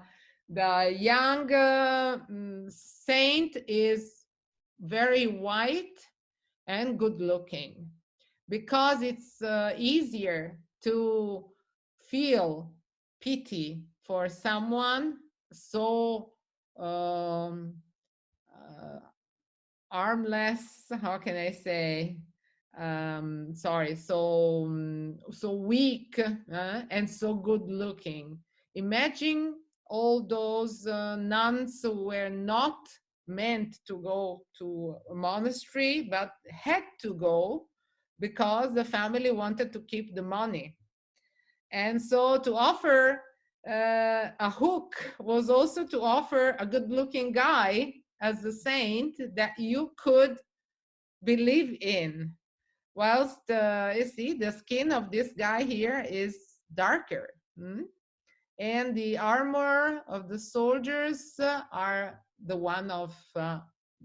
the young saint is very white and good looking, because it's easier to feel pity for someone so um, uh, armless, how can I say, sorry, so so weak, and so good looking. Imagine all those nuns who were not meant to go to a monastery but had to go because the family wanted to keep the money. And so to offer a hook was also to offer a good looking guy as the saint that you could believe in. Whilst you see, the skin of this guy here is darker. And the armor of the soldiers are the one of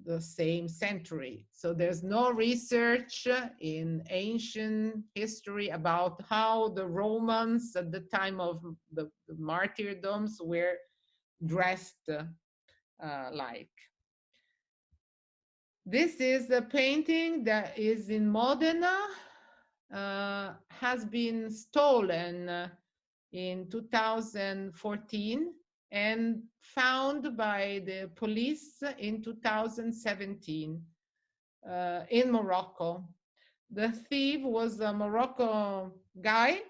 the same century. So there's no research in ancient history about how the Romans at the time of the martyrdoms were dressed like. This is a painting that is in Modena, has been stolen in 2014 and found by the police in 2017 in Morocco. The thief was a Moroccan guy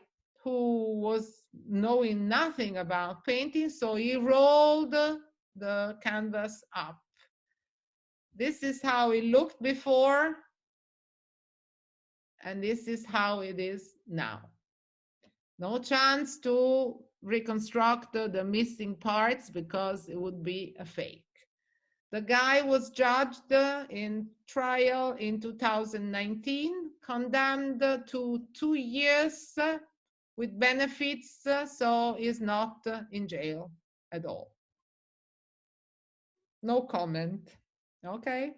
who was knowing nothing about painting, so he rolled the canvas up. This is how it looked before, and this is how it is now. No chance to reconstruct the missing parts because it would be a fake. The guy was judged in trial in 2019, condemned to 2 years with benefits, so is not in jail at all. No comment. Okay.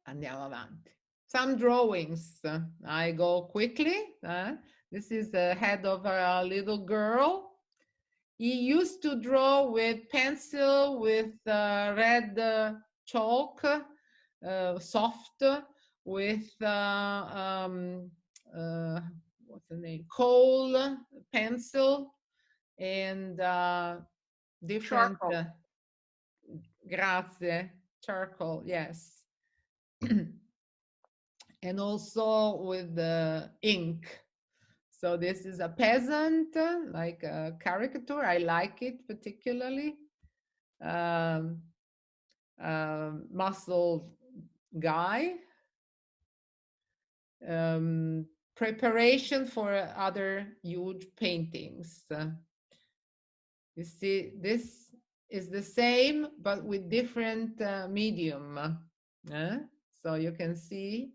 Andiamo avanti. Some drawings. I go quickly. This is the head of a little girl. He used to draw with pencil, with red chalk, soft, with what's the name? Coal pencil, and different. Charcoal. Grazie. Charcoal, yes. And also with the ink. So this is a peasant, like a caricature. I like it particularly. Muscle guy. Preparation for other huge paintings. You see, this is the same, but with different medium. So you can see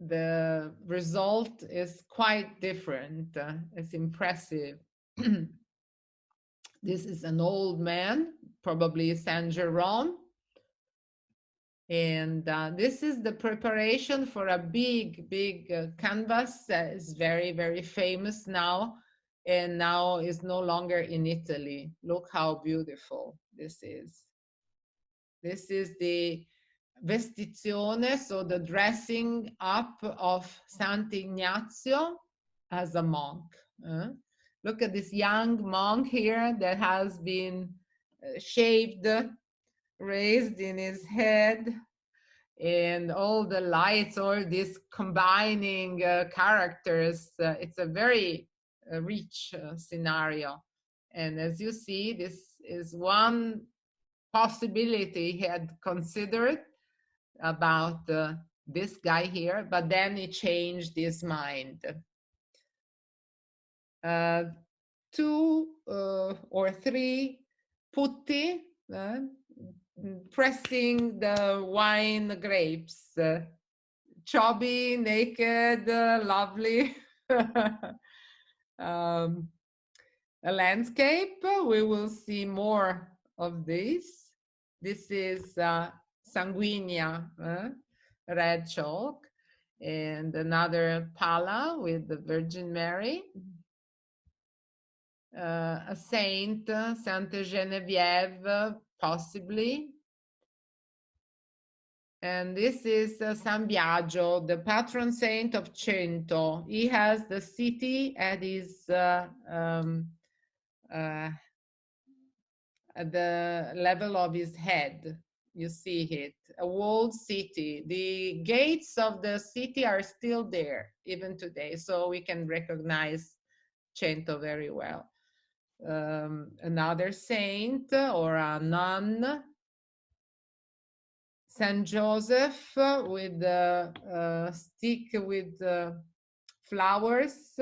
the result is quite different. It's impressive. This is an old man, probably Saint Jerome. And this is the preparation for a big canvas that is very, very famous now, and now is no longer in Italy. Look how beautiful this is. This is the vestizione, so the dressing up of Sant'Ignazio as a monk. Look at this young monk here that has been shaved, raised in his head, and all the lights, all these combining characters. It's a very rich scenario. And as you see, this is one possibility he had considered about this guy here, but then he changed his mind. Two or three putti pressing the wine grapes, chubby, naked, lovely. A landscape. We will see more of this. This is sanguinea, red chalk, and another pala with the Virgin Mary. A saint, Sainte Geneviève, possibly. And this is San Biagio, the patron saint of Cento. He has the city at his at the level of his head. You see it, a walled city. The gates of the city are still there even today, so we can recognize Cento very well. Another saint or a nun, Saint Joseph with a stick with flowers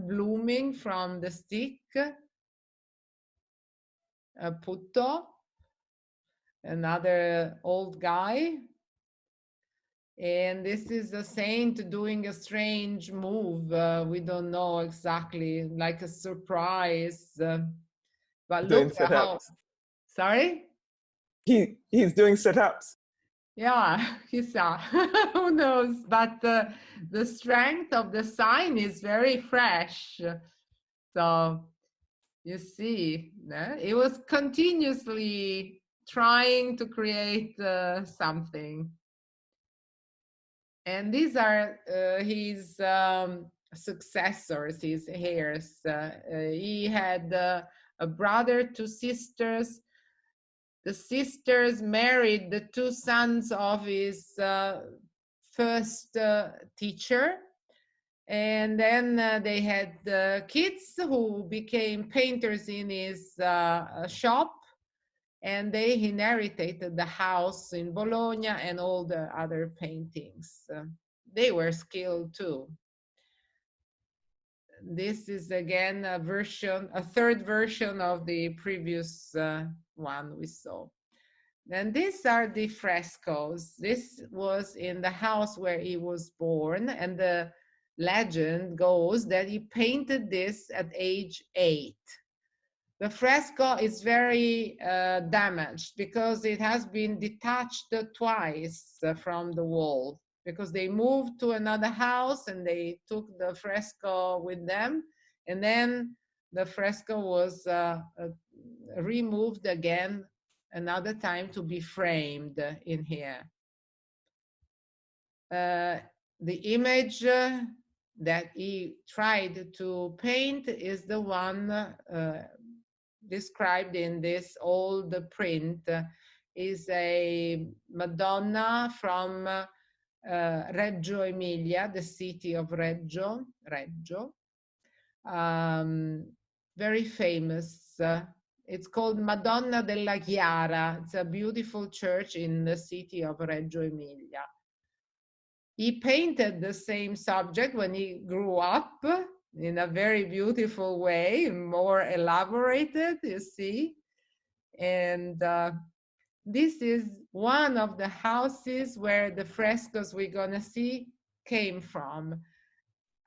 blooming from the stick, a putto, another old guy. And this is a saint doing a strange move. We don't know exactly, like a surprise. But Doing look at how, sit-ups. sorry? He's doing sit-ups. Yeah, who knows? But the strength of the sign is very fresh. So you see, it was continuously trying to create something. And these are his successors, his heirs. He had a brother, two sisters. The sisters married the two sons of his first teacher. And then they had kids who became painters in his shop. And they inherited the house in Bologna and all the other paintings. They were skilled too. This is again a third version of the previous one we saw. And these are the frescoes. This was in the house where he was born, and the legend goes that he painted this at age 8. The fresco is very damaged because it has been detached twice from the wall, because they moved to another house and they took the fresco with them, and then the fresco was removed again another time to be framed in here. The image that he tried to paint is the one described in this old print. Is a Madonna from Reggio Emilia, the city of Reggio. Very famous. It's called Madonna della Chiara. It's a beautiful church in the city of Reggio Emilia. He painted the same subject when he grew up in a very beautiful way, more elaborated, you see. And this is one of the houses where the frescoes we're gonna see came from.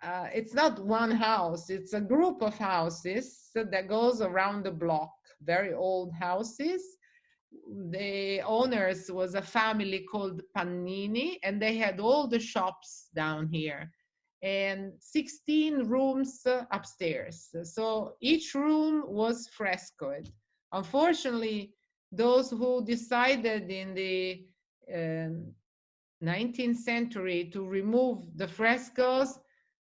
It's not one house, it's a group of houses that goes around the block, very old houses. The owners was a family called Pannini, and they had all the shops down here and 16 rooms upstairs. So each room was frescoed. Unfortunately, those who decided in the 19th century to remove the frescoes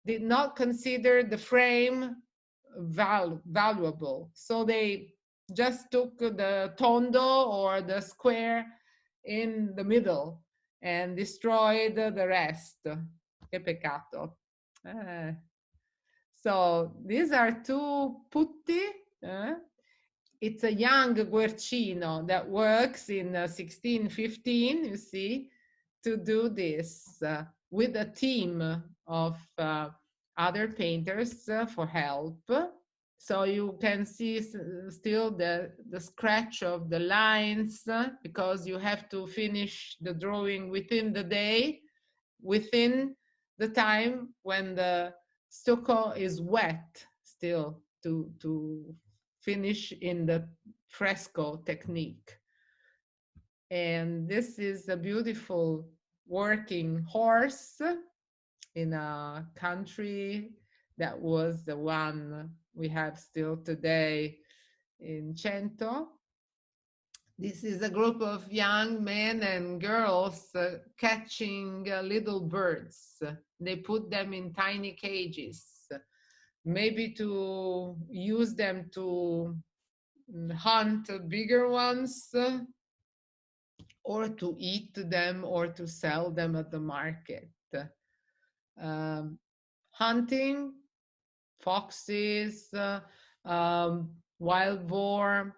did not consider the frame valuable. So they just took the tondo or the square in the middle and destroyed the rest. Che peccato. So these are two putti it's a young Guercino that works in 1615, you see, to do this with a team of other painters for help. So you can see still the scratch of the lines because you have to finish the drawing within the day, within the time when the stucco is wet still to finish in the fresco technique. And this is a beautiful working horse in a country that was the one we have still today in Cento. This is a group of young men and girls catching little birds. They put them in tiny cages, maybe to use them to hunt bigger ones, or to eat them, or to sell them at the market. Hunting, foxes, wild boar,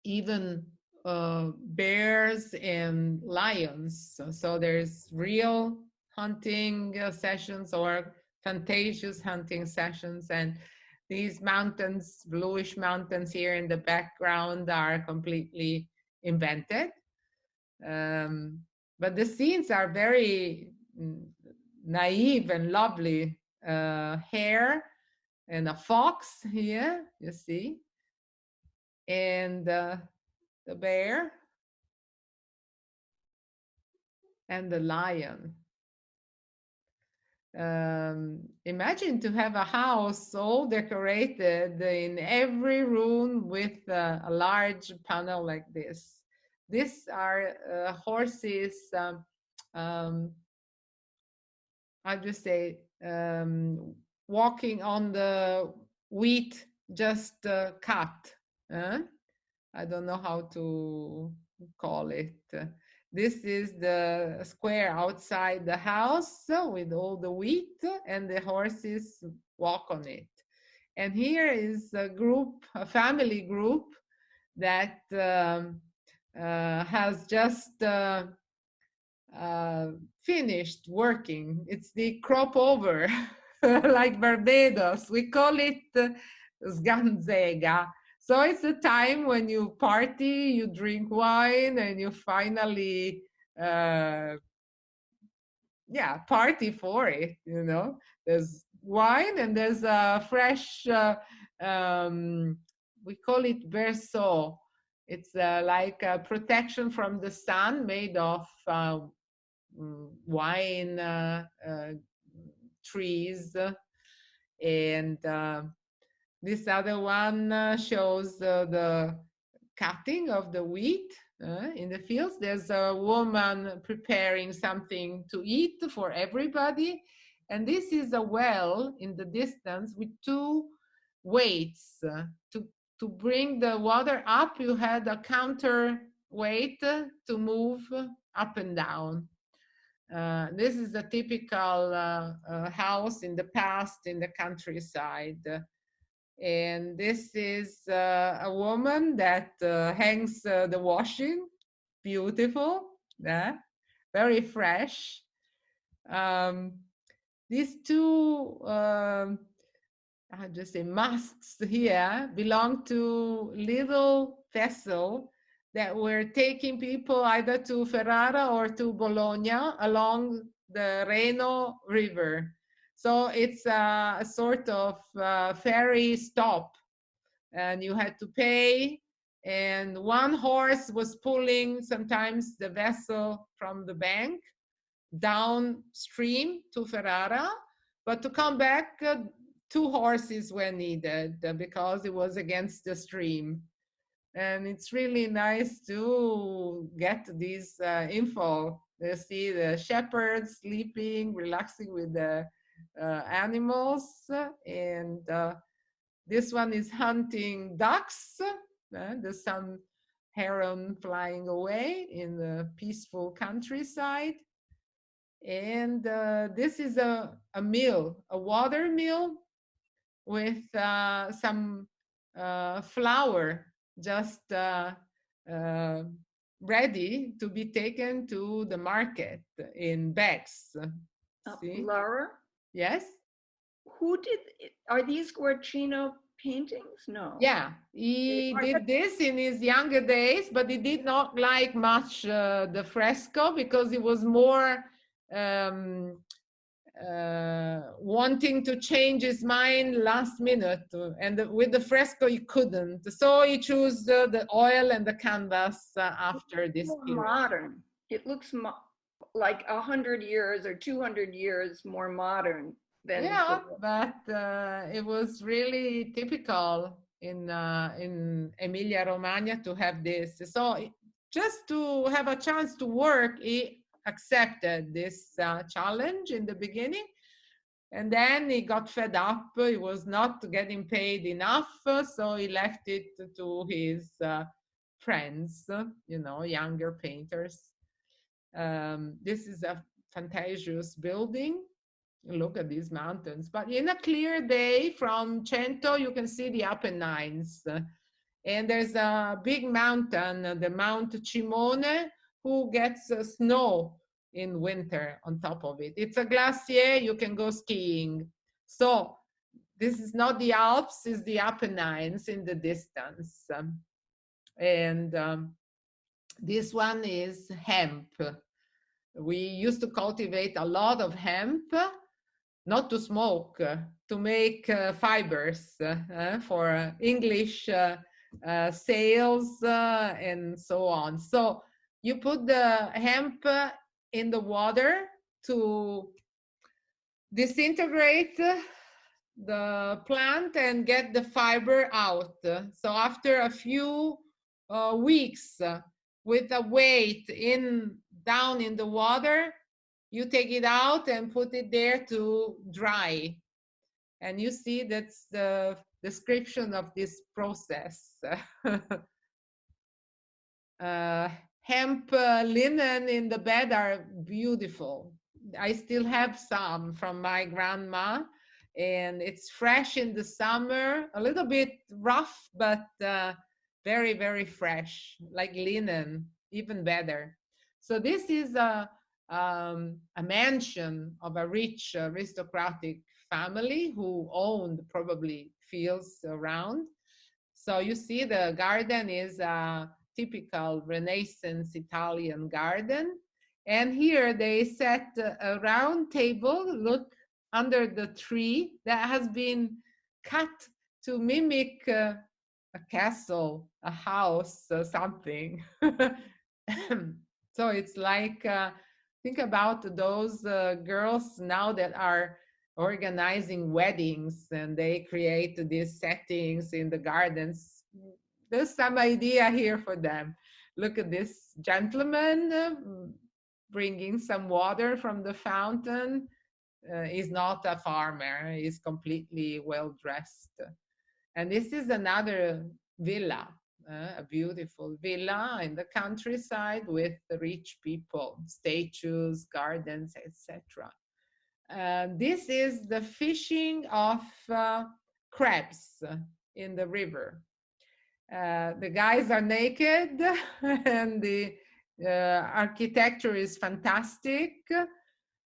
even bears and lions. So there's real hunting sessions or fantasious hunting sessions. And these mountains, bluish mountains here in the background, are completely invented. But the scenes are very naive and lovely. Hare and a fox here, you see, and the bear and the lion. Imagine to have a house all decorated in every room with a large panel like this. These are horses, how do you say, walking on the wheat just cut. I don't know how to call it. This is the square outside the house with all the wheat, and the horses walk on it. And here is a group, a family group that has just finished working. It's the crop over, like Barbados. We call it sganzega. So it's the time when you party, you drink wine, and you finally, party for it. You know, there's wine and there's a fresh. We call it berceau. It's like a protection from the sun, made of wine trees, and this other one shows the cutting of the wheat in the fields. There's a woman preparing something to eat for everybody, and this is a well in the distance with two weights. To bring the water up, you had a counter weight to move up and down. This is a typical house in the past in the countryside. And this is a woman that hangs the washing. Beautiful, yeah, very fresh. These two, I just say, masks here belong to little vessel that were taking people either to Ferrara or to Bologna along the Reno River. So it's a sort of ferry stop, and you had to pay, and one horse was pulling sometimes the vessel from the bank downstream to Ferrara, but to come back, two horses were needed because it was against the stream. And it's really nice to get this info. You see the shepherds sleeping, relaxing with the animals. And this one is hunting ducks. There's some heron flying away in the peaceful countryside. And this is a mill, a water mill with some flower, just uh, ready to be taken to the market in bags. See? Laura, Yes? are these Guercino paintings? No. Yeah, he Are did this in his younger days, but he did not like much the fresco because he was more um, wanting to change his mind last minute, and with the fresco he couldn't. So he chose the oil and the canvas after this more period. modern. It looks like 100 years or 200 years more modern than. Yeah, but it was really typical in Emilia Romagna to have this. So just to have a chance to work, he accepted this challenge in the beginning, and then he got fed up. He was not getting paid enough, so he left it to his friends, younger painters. This is a fantasious building. Look at these mountains. But in a clear day from Cento, you can see the Apennines. And there's a big mountain, the Mount Cimone, who gets snow in winter on top of it. It's a glacier, you can go skiing. So this is not the Alps, it's the Apennines in the distance. And this one is hemp. We used to cultivate a lot of hemp, not to smoke, to make fibers for English sales and so on. So you put the hemp in the water to disintegrate the plant and get the fiber out. So after a few weeks with a weight down in the water, you take it out and put it there to dry. And you see that's the description of this process. Hemp linen in the bed are beautiful. I still have some from my grandma, and it's fresh in the summer, a little bit rough, but very, very fresh, like linen, even better. So this is a mansion of a rich aristocratic family who owned probably fields around. So you see the garden is a typical Renaissance Italian garden. And here they set a round table, look, under the tree that has been cut to mimic a castle, a house, something. So it's like, think about those girls now that are organizing weddings and they create these settings in the gardens. There's some idea here for them. Look at this gentleman bringing some water from the fountain. He's not a farmer, he's completely well dressed. And this is another villa, a beautiful villa in the countryside with rich people, statues, gardens, etc. This is the fishing of crabs in the river. The guys are naked and the architecture is fantastic.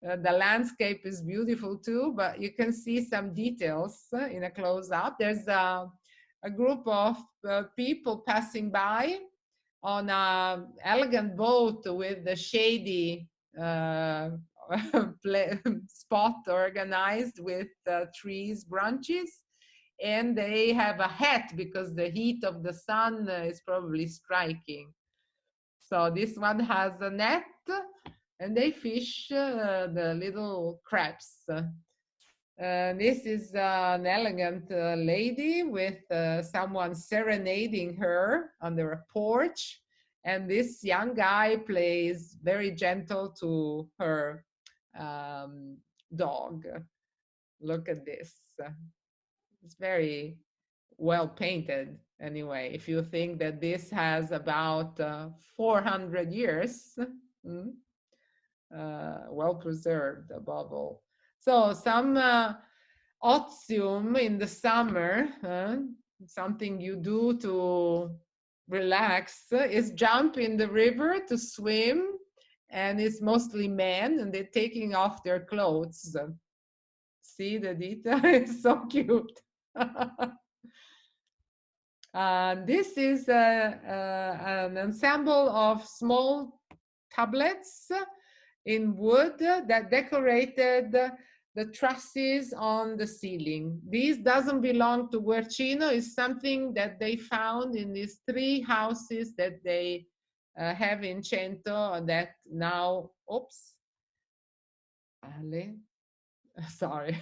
The landscape is beautiful too, but you can see some details in a close-up. There's a group of people passing by on an elegant boat with the shady spot organized with trees, branches, and they have a hat because the heat of the sun is probably striking. So this one has a net and they fish the little crabs. This is an elegant lady with someone serenading her under a porch. And this young guy plays very gentle to her dog. Look at this. It's very well painted anyway. If you think that this has about 400 years, well preserved above all. So some otium in the summer, something you do to relax is jump in the river to swim, and it's mostly men, and they're taking off their clothes. See the detail? It's so cute. This is an ensemble of small tablets in wood that decorated the trusses on the ceiling. This doesn't belong to Guercino. It's something that they found in these 3 houses that they have in Cento that now, oops, Ale, sorry.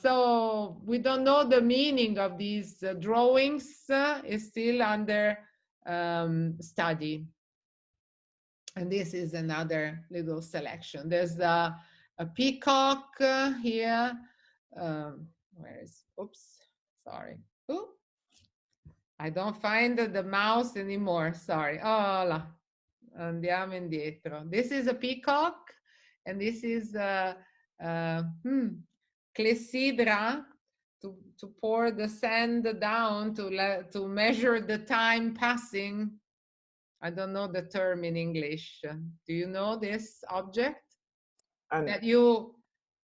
So we don't know the meaning of these drawings. Is still under study. And this is another little selection. There's a peacock here. Where is, oops, sorry. Ooh, I don't find the mouse anymore, sorry. Oh, là. Andiamo indietro. This is a peacock, and this is clessidra, to pour the sand down to measure the time passing. I don't know the term in English. Do you know this object? And That you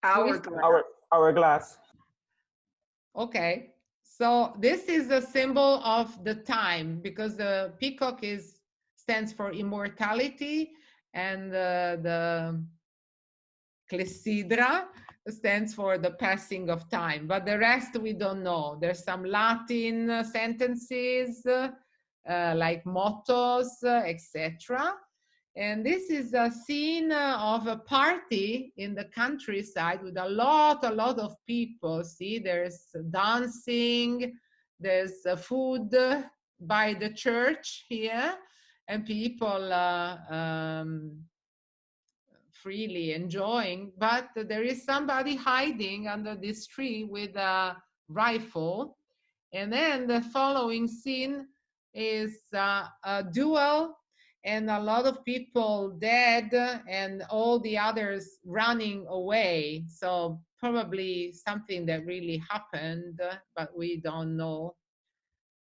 hourglass. Okay, so this is a symbol of the time, because the peacock stands for immortality, and the clessidra stands for the passing of time. But the rest we don't know. There's some Latin sentences like mottos, etc. And this is a scene of a party in the countryside with a lot of people. See, there's dancing, there's food by the church here, and people freely enjoying. But there is somebody hiding under this tree with a rifle. And then the following scene is a duel, and a lot of people dead and all the others running away. So probably something that really happened, but we don't know.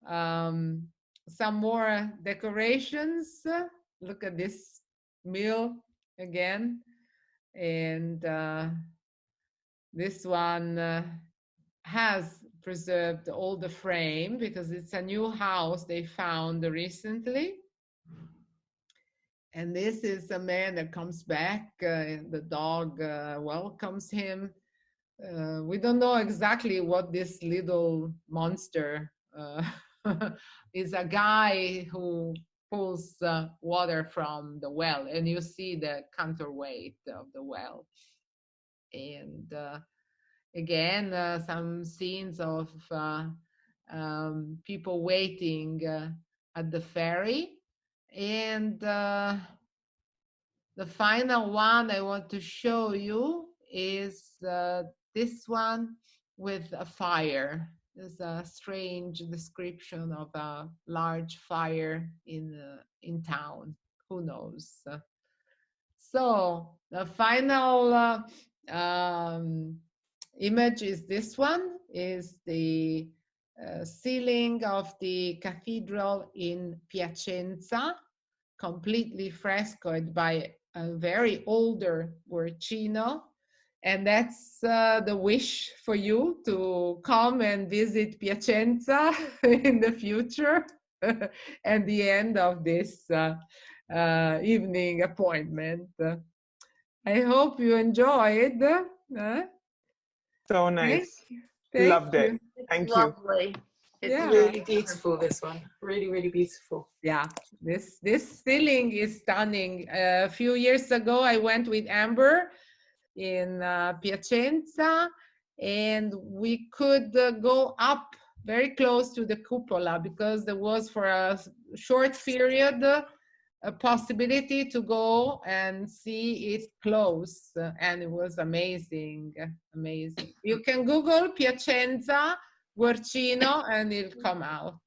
Some more decorations. Look at this mill again. And this one has preserved all the frame because it's a new house they found recently. And this is a man that comes back. The dog welcomes him. We don't know exactly what this little monster is. A guy who pulls water from the well, and you see the counterweight of the well. And again, some scenes of people waiting at the ferry. And the final one I want to show you is this one with a fire. There's a strange description of a large fire in town. Who knows? So the final image is this one, is the ceiling of the cathedral in Piacenza, completely frescoed by a very older Guercino. And that's the wish for you to come and visit Piacenza in the future and the end of this evening appointment. I hope you enjoyed. So nice. Thank Loved you. it. It's Thank you. lovely. It's Yeah. Really beautiful, this one. Really, really beautiful. Yeah, this ceiling is stunning. A few years ago, I went with Amber in Piacenza, and we could go up very close to the cupola because there was, for a short period, a possibility to go and see it close, and it was amazing, amazing. You can Google Piacenza Guercino and it'll come out.